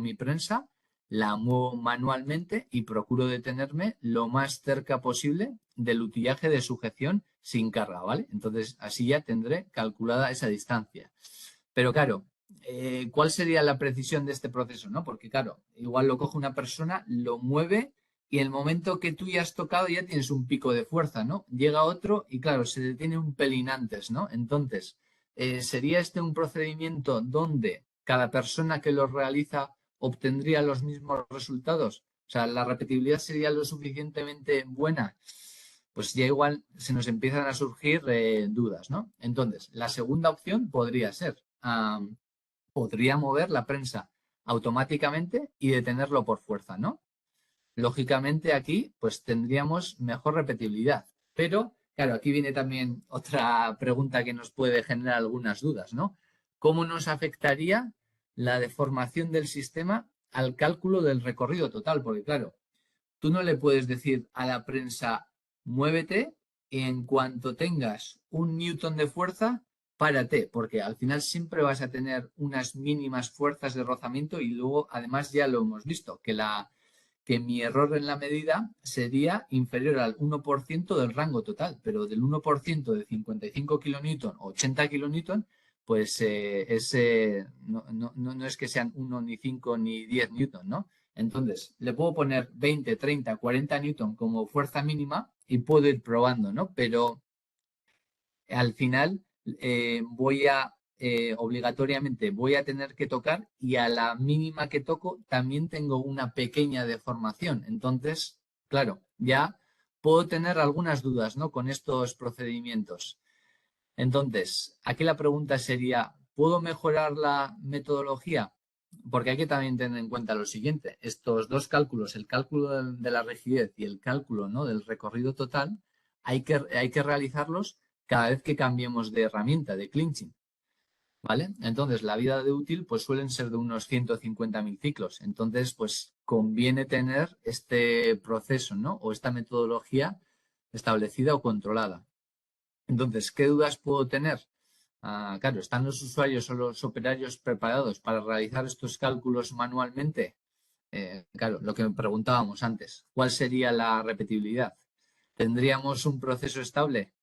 mi prensa, la muevo manualmente y procuro detenerme lo más cerca posible del utillaje de sujeción sin carga, ¿vale? Entonces, así ya tendré calculada esa distancia. Pero claro, ¿cuál sería la precisión de este proceso, no? Porque claro, igual lo coge una persona, lo mueve y el momento que tú ya has tocado ya tienes un pico de fuerza, ¿no? Llega otro y claro, se detiene un pelín antes, ¿no? Entonces, ¿sería este un procedimiento donde cada persona que lo realiza obtendría los mismos resultados? O sea, ¿la repetibilidad sería lo suficientemente buena? pues ya igual se nos empiezan a surgir dudas, ¿no? Entonces, la segunda opción podría ser, podría mover la prensa automáticamente y detenerlo por fuerza, ¿no? Lógicamente aquí pues tendríamos mejor repetibilidad. Pero, claro, aquí viene también otra pregunta que nos puede generar algunas dudas, ¿no? ¿Cómo nos afectaría la deformación del sistema al cálculo del recorrido total? Porque, claro, tú no le puedes decir a la prensa, muévete y en cuanto tengas un newton de fuerza, párate, porque al final siempre vas a tener unas mínimas fuerzas de rozamiento y luego, además, ya lo hemos visto, que mi error en la medida sería inferior al 1% del rango total, pero del 1% de 55 kilonewton o 80 kilonewton, pues no es que sean 1 ni 5 ni 10 newton, ¿no? Entonces, le puedo poner 20, 30, 40 newton como fuerza mínima y puedo ir probando, ¿no? Pero al final obligatoriamente voy a tener que tocar y a la mínima que toco también tengo una pequeña deformación. Entonces, claro, ya puedo tener algunas dudas, ¿no? Con estos procedimientos. Entonces, aquí la pregunta sería, ¿puedo mejorar la metodología? Porque hay que también tener en cuenta lo siguiente, estos dos cálculos, el cálculo de la rigidez y el cálculo, ¿no?, del recorrido total, hay que realizarlos cada vez que cambiemos de herramienta, de clinching, ¿vale? Entonces, la vida de útil pues suelen ser de unos 150.000 ciclos. Entonces, pues conviene tener este proceso, ¿no?, o esta metodología establecida o controlada. Entonces, ¿qué dudas puedo tener? Claro, ¿están los usuarios o los operarios preparados para realizar estos cálculos manualmente? Claro, lo que me preguntábamos antes, ¿cuál sería la repetibilidad? ¿Tendríamos un proceso estable?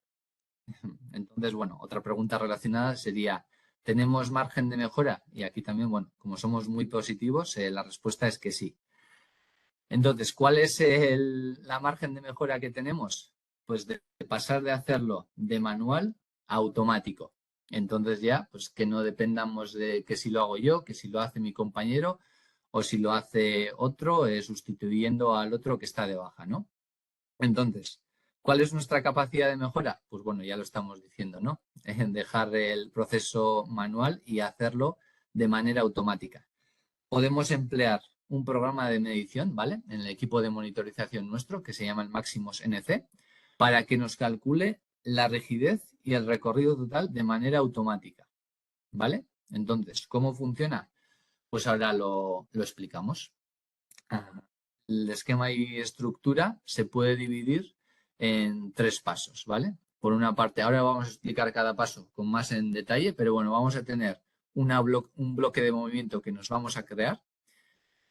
Entonces, bueno, otra pregunta relacionada sería, ¿tenemos margen de mejora? Y aquí también, bueno, como somos muy positivos, la respuesta es que sí. Entonces, ¿cuál es la margen de mejora que tenemos? Pues de pasar de hacerlo de manual a automático. Entonces ya, pues que no dependamos de que si lo hago yo, que si lo hace mi compañero o si lo hace otro, sustituyendo al otro que está de baja, ¿no? Entonces, ¿cuál es nuestra capacidad de mejora? Pues bueno, ya lo estamos diciendo, ¿no? En dejar el proceso manual y hacerlo de manera automática. Podemos emplear un programa de medición, ¿vale?, en el equipo de monitorización nuestro, que se llama el Maximus NC, para que nos calcule la rigidez y el recorrido total de manera automática, ¿vale? Entonces, ¿cómo funciona? Pues ahora lo explicamos. El esquema y estructura se puede dividir en 3 pasos, ¿vale? Por una parte, ahora vamos a explicar cada paso con más en detalle, pero bueno, vamos a tener un bloque de movimiento que nos vamos a crear.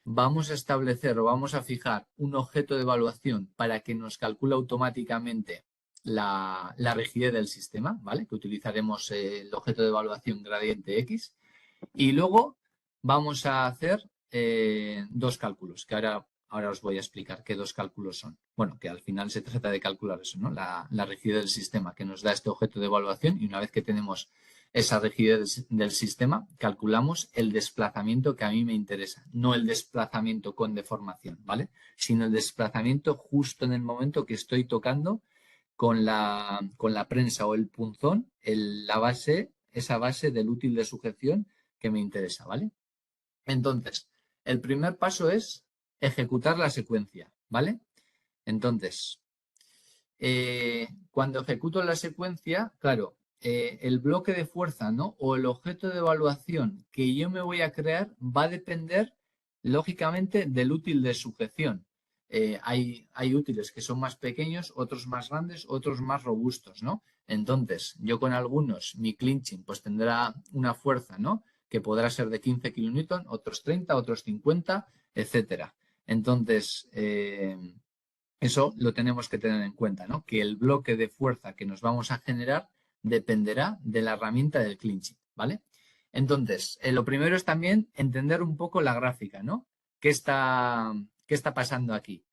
Vamos a establecer o vamos a fijar un objeto de evaluación para que nos calcule automáticamente la rigidez del sistema, ¿vale? Que utilizaremos el objeto de evaluación gradiente X. Y luego vamos a hacer 2 cálculos, que ahora os voy a explicar qué 2 cálculos son. Bueno, que al final se trata de calcular eso, ¿no? La rigidez del sistema que nos da este objeto de evaluación, y una vez que tenemos esa rigidez del sistema, calculamos el desplazamiento que a mí me interesa, no el desplazamiento con deformación, ¿vale? Sino el desplazamiento justo en el momento que estoy tocando con la prensa o el punzón, esa base del útil de sujeción que me interesa, ¿vale? Entonces, el primer paso es ejecutar la secuencia, ¿vale? Entonces, cuando ejecuto la secuencia, claro, el bloque de fuerza, ¿no?, o el objeto de evaluación que yo me voy a crear va a depender, lógicamente, del útil de sujeción. Hay útiles que son más pequeños, otros más grandes, otros más robustos, ¿no? Entonces, yo con algunos, mi clinching, pues tendrá una fuerza, ¿no?, que podrá ser de 15 kN, otros 30, otros 50, etcétera. Entonces, eso lo tenemos que tener en cuenta, ¿no? Que el bloque de fuerza que nos vamos a generar dependerá de la herramienta del clinching, ¿vale? Entonces, lo primero es también entender un poco la gráfica, ¿no? ¿Qué está pasando aquí?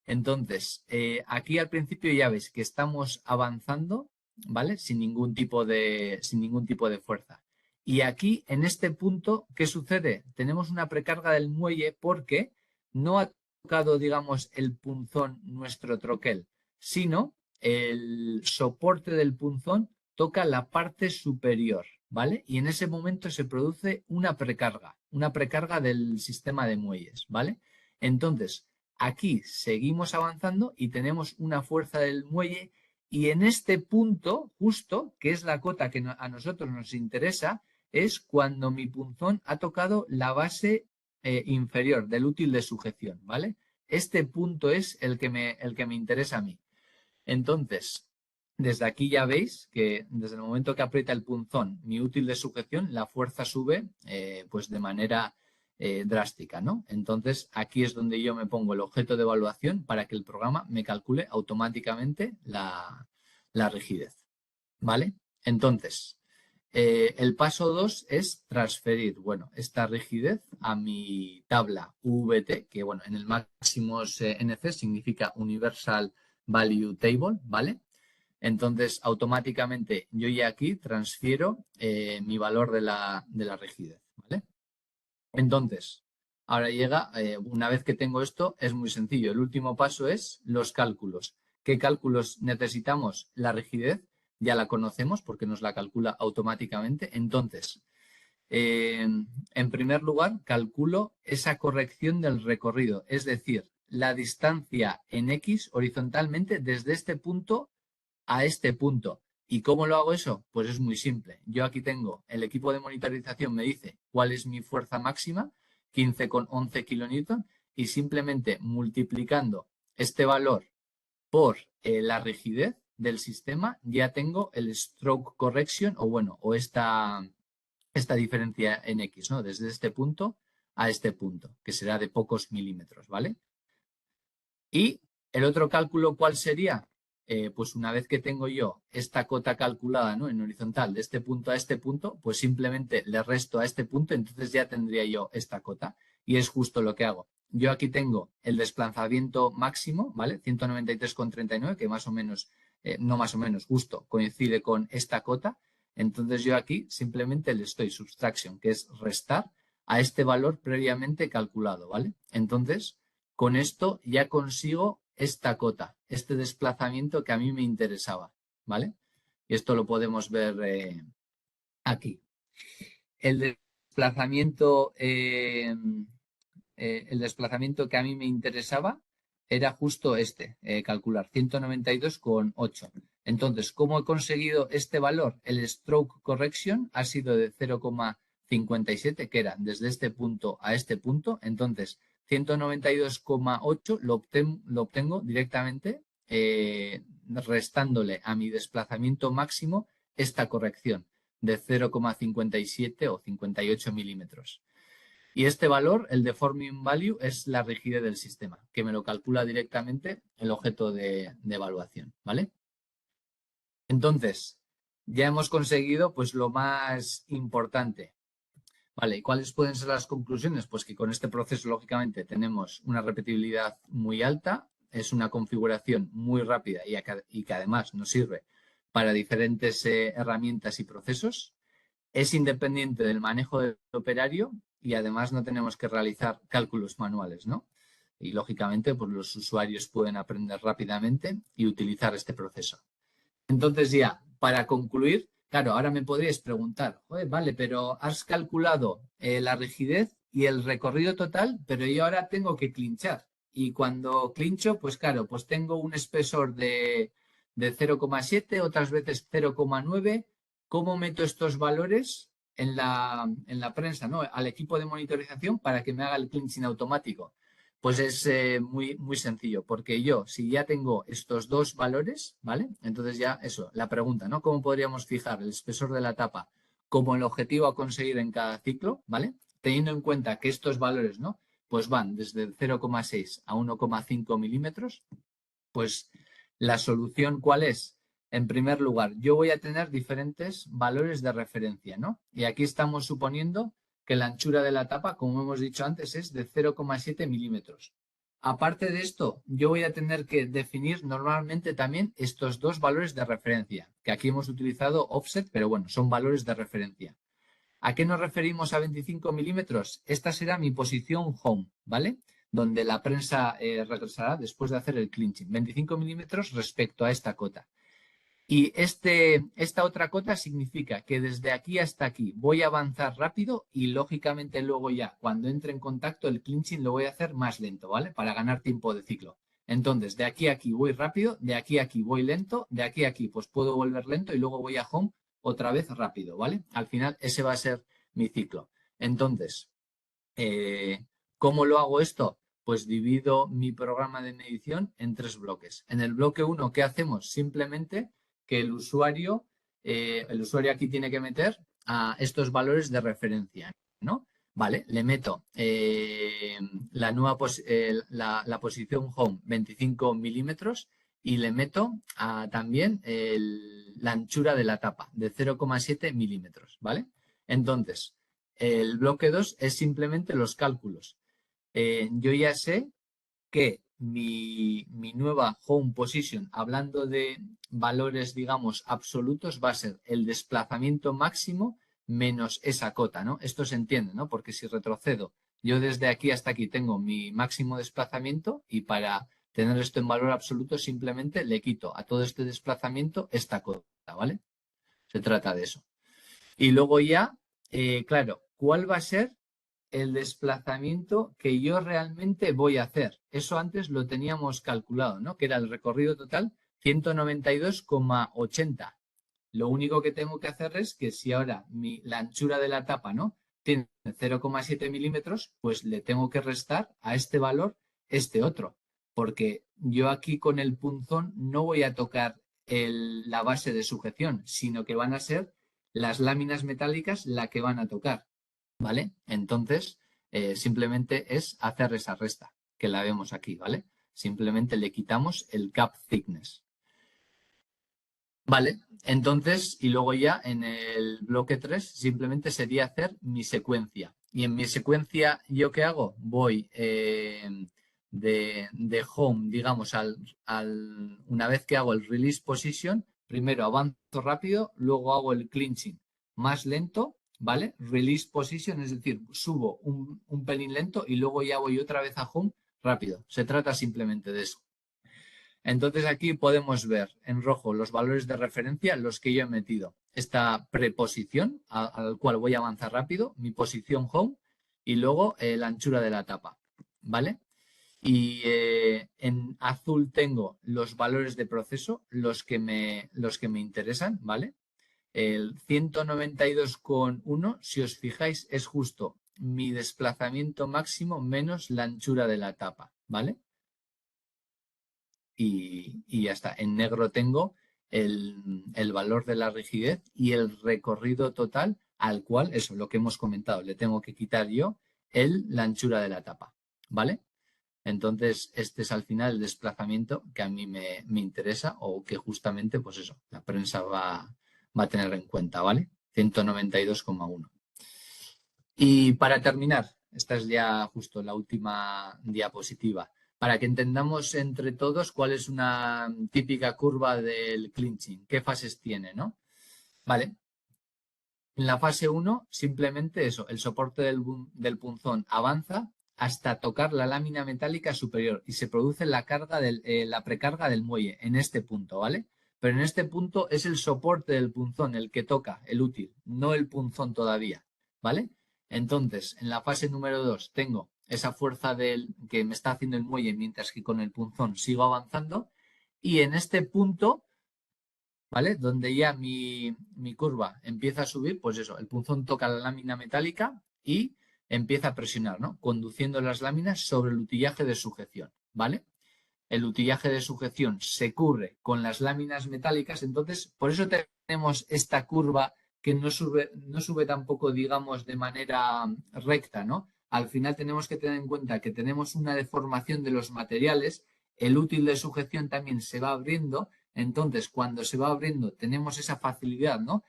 Entonces, aquí al principio ya veis que estamos avanzando, ¿vale? Sin ningún tipo de fuerza. Y aquí, en este punto, ¿qué sucede? Tenemos una precarga del muelle porque no ha tocado, digamos, el punzón nuestro troquel, sino el soporte del punzón toca la parte superior, ¿vale? Y en ese momento se produce una precarga del sistema de muelles, ¿vale? Entonces, aquí seguimos avanzando y tenemos una fuerza del muelle y en este punto, justo, que es la cota que a nosotros nos interesa, es cuando mi punzón ha tocado la base inferior del útil de sujeción, ¿vale? Este punto es el que me interesa a mí. Entonces, desde aquí ya veis que desde el momento que aprieta el punzón mi útil de sujeción, la fuerza sube pues de manera drástica, ¿no? Entonces, aquí es donde yo me pongo el objeto de evaluación para que el programa me calcule automáticamente la rigidez, ¿vale? Entonces, el paso 2 es transferir, bueno, esta rigidez a mi tabla UVT, que bueno, en el Máximos NC significa Universal Value Table, ¿vale? Entonces, automáticamente yo ya aquí transfiero mi valor de la rigidez, ¿vale? Entonces, ahora llega, una vez que tengo esto, es muy sencillo. El último paso es los cálculos. ¿Qué cálculos necesitamos? La rigidez ya la conocemos porque nos la calcula automáticamente. Entonces, en primer lugar, calculo esa corrección del recorrido, es decir, la distancia en X horizontalmente desde este punto a este punto. ¿Y cómo lo hago eso? Pues es muy simple. Yo aquí tengo, el equipo de monitorización me dice cuál es mi fuerza máxima, 15,11 kilonewton, y simplemente multiplicando este valor por la rigidez del sistema, ya tengo el stroke correction, o bueno, o esta diferencia en X, ¿no? Desde este punto a este punto, que será de pocos milímetros, ¿vale? Y el otro cálculo, ¿cuál sería? Pues una vez que tengo yo esta cota calculada, ¿no?, en horizontal de este punto a este punto, pues simplemente le resto a este punto, entonces ya tendría yo esta cota. Y es justo lo que hago. Yo aquí tengo el desplazamiento máximo, ¿vale? 193,39, que más o menos, no más o menos, justo coincide con esta cota. Entonces yo aquí simplemente le estoy subtraction, que es restar a este valor previamente calculado, ¿vale? Entonces, con esto ya consigo esta cota, este desplazamiento que a mí me interesaba, ¿vale? Y esto lo podemos ver aquí. El desplazamiento, el desplazamiento que a mí me interesaba era justo este, calcular 192,8. Entonces, ¿cómo he conseguido este valor? El stroke correction ha sido de 0,57, que era desde este punto a este punto. Entonces, 192,8 lo obtengo directamente restándole a mi desplazamiento máximo esta corrección de 0,57 o 58 milímetros. Y este valor, el deforming value, es la rigidez del sistema, que me lo calcula directamente el objeto de evaluación, ¿vale? Entonces, ya hemos conseguido pues lo más importante. Vale, ¿y cuáles pueden ser las conclusiones? Pues que con este proceso, lógicamente, tenemos una repetibilidad muy alta, es una configuración muy rápida y que además nos sirve para diferentes herramientas y procesos. Es independiente del manejo del operario y además no tenemos que realizar cálculos manuales, ¿no? Y lógicamente, pues los usuarios pueden aprender rápidamente y utilizar este proceso. Entonces ya, para concluir, claro, ahora me podríais preguntar, vale, pero has calculado la rigidez y el recorrido total, pero yo ahora tengo que clinchar. Y cuando clincho, pues claro, pues tengo un espesor de 0,7, otras veces 0,9. ¿Cómo meto estos valores en la prensa, ¿no?, al equipo de monitorización para que me haga el clinching automático? Pues es muy, muy sencillo, porque yo, si ya tengo estos dos valores, ¿vale? Entonces ya eso, la pregunta, ¿no? ¿Cómo podríamos fijar el espesor de la tapa como el objetivo a conseguir en cada ciclo, ¿vale? Teniendo en cuenta que estos valores, ¿no?, pues van desde 0,6 a 1,5 milímetros, pues la solución, ¿cuál es? En primer lugar, yo voy a tener diferentes valores de referencia, ¿no? Y aquí estamos suponiendo que la anchura de la tapa, como hemos dicho antes, es de 0,7 milímetros. Aparte de esto, yo voy a tener que definir normalmente también estos dos valores de referencia, que aquí hemos utilizado offset, pero bueno, son valores de referencia. ¿A qué nos referimos a 25 milímetros? Esta será mi posición home, ¿vale? donde la prensa regresará después de hacer el clinching. 25 milímetros respecto a esta cota. Y esta otra cota significa que desde aquí hasta aquí voy a avanzar rápido y lógicamente luego ya cuando entre en contacto el clinching lo voy a hacer más lento, ¿vale? Para ganar tiempo de ciclo. Entonces, de aquí a aquí voy rápido, de aquí a aquí voy lento, de aquí a aquí pues puedo volver lento y luego voy a home otra vez rápido, ¿vale? Al final ese va a ser mi ciclo. Entonces, ¿cómo lo hago esto? Pues divido mi programa de medición en 3 bloques. En el bloque 1, ¿qué hacemos? Simplemente que el usuario aquí tiene que meter a estos valores de referencia, ¿no? Vale, le meto la posición home 25 milímetros y le meto también la anchura de la tapa de 0,7 milímetros, ¿vale? Entonces, el bloque 2 es simplemente los cálculos. Yo ya sé que mi nueva home position, hablando de valores, digamos, absolutos, va a ser el desplazamiento máximo menos esa cota, ¿no? Esto se entiende, ¿no? Porque si retrocedo, yo desde aquí hasta aquí tengo mi máximo desplazamiento y para tener esto en valor absoluto simplemente le quito a todo este desplazamiento esta cota, ¿vale? Se trata de eso. Y luego ya, claro, ¿cuál va a ser el desplazamiento que yo realmente voy a hacer? Eso antes lo teníamos calculado, ¿no? Que era el recorrido total 192,80. Lo único que tengo que hacer es que si ahora la anchura de la tapa, ¿no? Tiene 0,7 milímetros, pues le tengo que restar a este valor este otro. Porque yo aquí con el punzón no voy a tocar la base de sujeción, sino que van a ser las láminas metálicas la que van a tocar, ¿vale? Entonces, simplemente es hacer esa resta, que la vemos aquí, ¿vale? Simplemente le quitamos el cap thickness. Vale, entonces, y luego ya en el bloque 3 simplemente sería hacer mi secuencia. Y en mi secuencia, ¿yo qué hago? Voy de home, digamos, una vez que hago el release position, primero avanzo rápido, luego hago el clinching más lento, ¿vale? Release position, es decir, subo un pelín lento y luego ya voy otra vez a home rápido. Se trata simplemente de eso. Entonces aquí podemos ver en rojo los valores de referencia, los que yo he metido. Esta preposición al cual voy a avanzar rápido, mi posición home y luego la anchura de la tapa, ¿vale? Y en azul tengo los valores de proceso, los que me interesan, ¿vale? El 192,1, si os fijáis, es justo mi desplazamiento máximo menos la anchura de la tapa, ¿vale? Y ya está. En negro tengo el valor de la rigidez y el recorrido total al cual, eso, lo que hemos comentado, le tengo que quitar yo la anchura de la tapa, ¿vale? Entonces, este es al final el desplazamiento que a mí me interesa o que justamente, pues eso, la prensa va a tener en cuenta, ¿vale? 192,1. Y para terminar, esta es ya justo la última diapositiva, para que entendamos entre todos cuál es una típica curva del clinching, qué fases tiene, ¿no? Vale. En la fase 1, simplemente eso, el soporte del punzón avanza hasta tocar la lámina metálica superior y se produce la precarga del muelle en este punto, ¿vale? Pero en este punto es el soporte del punzón el que toca el útil, no el punzón todavía, ¿vale? Entonces, en la fase número 2 tengo esa fuerza que me está haciendo el muelle mientras que con el punzón sigo avanzando y en este punto, ¿vale? Donde ya mi curva empieza a subir, pues eso, el punzón toca la lámina metálica y empieza a presionar, ¿no? Conduciendo las láminas sobre el utillaje de sujeción, ¿vale? El utillaje de sujeción se cubre con las láminas metálicas, entonces por eso tenemos esta curva que no sube tampoco, digamos, de manera recta, ¿no? Al final tenemos que tener en cuenta que tenemos una deformación de los materiales, el útil de sujeción también se va abriendo, entonces cuando se va abriendo tenemos esa facilidad, ¿no?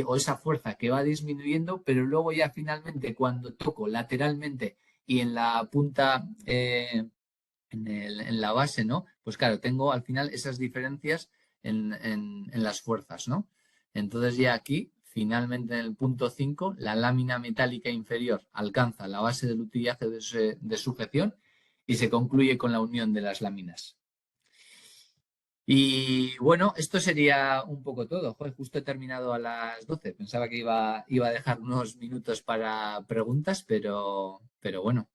O esa fuerza que va disminuyendo, pero luego ya finalmente cuando toco lateralmente y en la punta en la base, ¿no? Pues claro, tengo al final esas diferencias en las fuerzas, ¿no? Entonces ya aquí, finalmente en el punto 5, la lámina metálica inferior alcanza la base del utillaje de sujeción y se concluye con la unión de las láminas. Y bueno, esto sería un poco todo. Joder, justo he terminado a las 12. Pensaba que iba a dejar unos minutos para preguntas, pero bueno,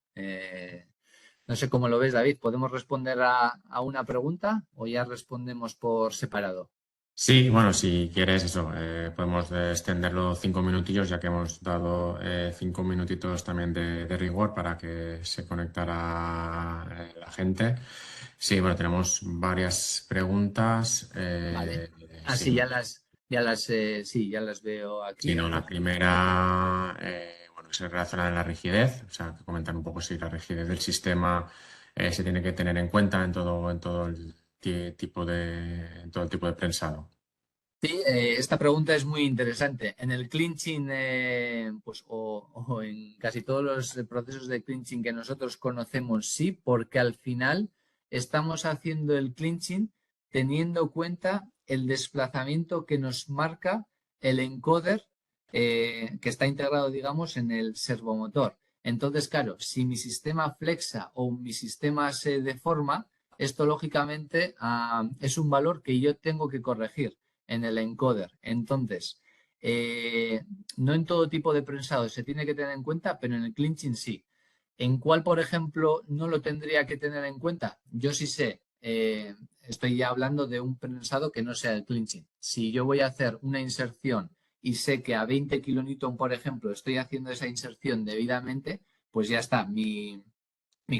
no sé cómo lo ves, David. ¿Podemos responder a una pregunta o ya respondemos por separado? Sí, bueno, si quieres eso, podemos extenderlo 5 minutillos, ya que hemos dado 5 minutitos también de rigor para que se conectara la gente. Sí, bueno, tenemos varias preguntas. Vale. Sí, Así sí, ya las veo sí, aquí. no, la primera, bueno, se relaciona en la rigidez, o sea, que comentar un poco si la rigidez del sistema se tiene que tener en cuenta en todo el en todo el tipo de prensado. Sí, esta pregunta es muy interesante. En el clinching, pues, o en casi todos los procesos de clinching que nosotros conocemos, sí, porque al final estamos haciendo el clinching teniendo en cuenta el desplazamiento que nos marca el encoder que está integrado, digamos, en el servomotor. Entonces, claro, si mi sistema flexa o mi sistema se deforma, esto lógicamente es un valor que yo tengo que corregir en el encoder. Entonces, no en todo tipo de prensado se tiene que tener en cuenta, pero en el clinching sí. ¿En cuál, por ejemplo, no lo tendría que tener en cuenta? Yo sí sé, estoy ya hablando de un prensado que no sea el clinching. Si yo voy a hacer una inserción y sé que a 20 kilonewton, por ejemplo, estoy haciendo esa inserción debidamente, pues ya está, mi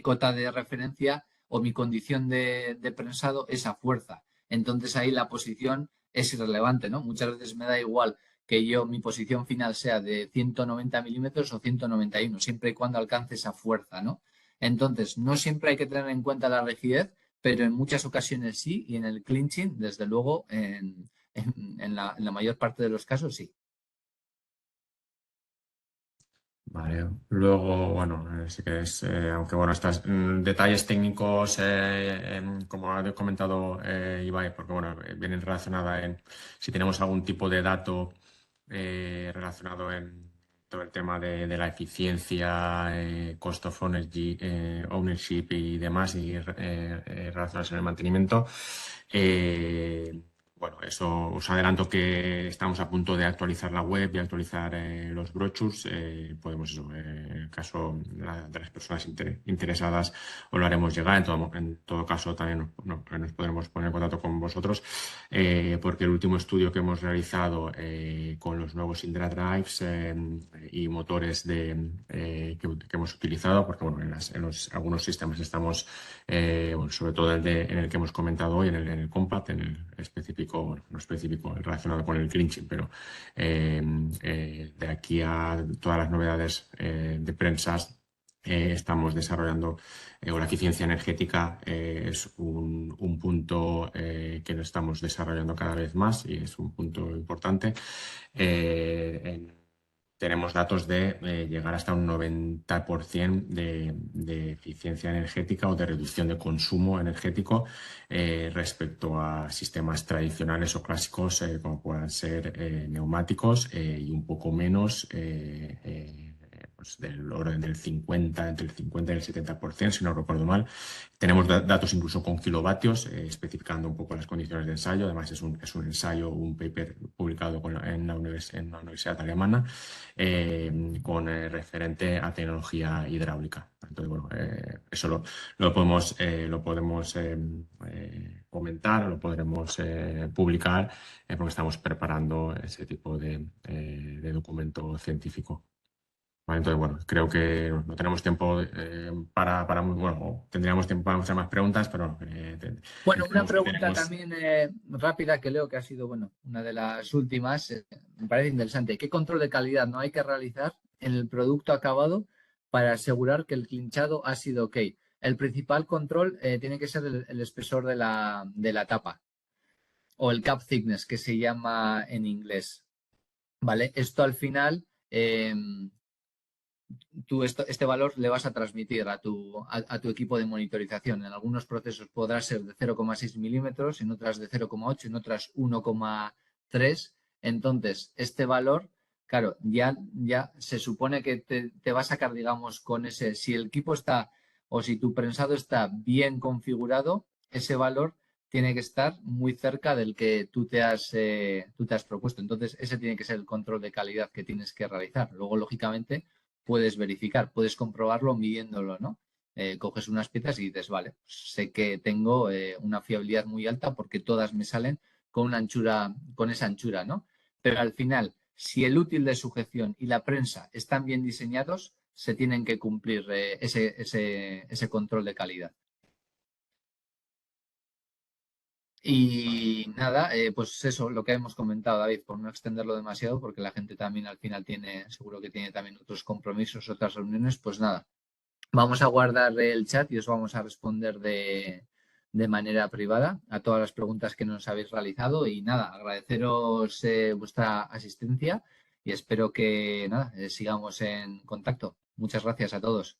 cota de referencia o mi condición de prensado es a fuerza. Entonces ahí la posición es irrelevante, ¿no? Muchas veces me da igual que yo mi posición final sea de 190 milímetros o 191, siempre y cuando alcance esa fuerza, ¿no? Entonces, no siempre hay que tener en cuenta la rigidez, pero en muchas ocasiones sí, y en el clinching, desde luego, en la mayor parte de los casos sí. Vale, luego, bueno, sí que es, aunque bueno, estos detalles técnicos, como ha comentado Ibai, porque bueno, vienen relacionadas en si tenemos algún tipo de dato relacionado en todo el tema de la eficiencia, cost of energy, ownership y demás, y relacionados en el mantenimiento. Eh, bueno, eso os adelanto que estamos a punto de actualizar la web y actualizar los brochures. Podemos, eso, en el caso de las personas interesadas, os lo haremos llegar. En todo caso, también nos podremos poner en contacto con vosotros, porque el último estudio que hemos realizado con los nuevos Indra Drives y motores que hemos utilizado, porque bueno, algunos sistemas estamos, bueno, sobre todo en el que hemos comentado hoy, en el Compact, en el específico, bueno, no específico, relacionado con el clinching, pero de aquí a todas las novedades de prensas. Estamos desarrollando, o la eficiencia energética es un punto que lo estamos desarrollando cada vez más y es un punto importante. Tenemos datos de llegar hasta un 90% de eficiencia energética o de reducción de consumo energético respecto a sistemas tradicionales o clásicos como puedan ser neumáticos y un poco menos pues del orden del 50, entre el 50 y el 70%, si no recuerdo mal. Tenemos datos incluso con kilovatios, especificando un poco las condiciones de ensayo. Además, es un ensayo, un paper publicado en la Universidad Alemana referente a tecnología hidráulica. Entonces, bueno, eso lo podemos comentar, lo podremos publicar, porque estamos preparando ese tipo de documento científico. Vale, entonces, bueno, creo que no tenemos tiempo para bueno, tendríamos tiempo para muchas más preguntas, pero Bueno, una entendemos que pregunta tenemos. también rápida que leo que ha sido, bueno, una de las últimas. Me parece interesante. ¿Qué control de calidad no hay que realizar en el producto acabado para asegurar que el clinchado ha sido ok? El principal control tiene que ser el espesor de la tapa o el cap thickness, que se llama en inglés. ¿Vale? Esto al final tú este valor le vas a transmitir a tu equipo de monitorización. En algunos procesos podrá ser de 0,6 milímetros, en otras de 0,8, en otras 1,3. Entonces, este valor, claro, ya se supone que te va a sacar, digamos, con ese, si el equipo está o si tu prensado está bien configurado, ese valor tiene que estar muy cerca del que tú te has propuesto. Entonces, ese tiene que ser el control de calidad que tienes que realizar. Luego, lógicamente, puedes verificar, puedes comprobarlo midiéndolo, ¿no? Coges unas piezas y dices, vale, sé que tengo una fiabilidad muy alta porque todas me salen con esa anchura, ¿no? Pero al final, si el útil de sujeción y la prensa están bien diseñados, se tienen que cumplir ese control de calidad. Y nada, pues eso, lo que hemos comentado, David, por no extenderlo demasiado, porque la gente también al final seguro que tiene también otros compromisos, otras reuniones, pues nada, vamos a guardar el chat y os vamos a responder de manera privada a todas las preguntas que nos habéis realizado y nada, agradeceros vuestra asistencia y espero que nada, sigamos en contacto. Muchas gracias a todos.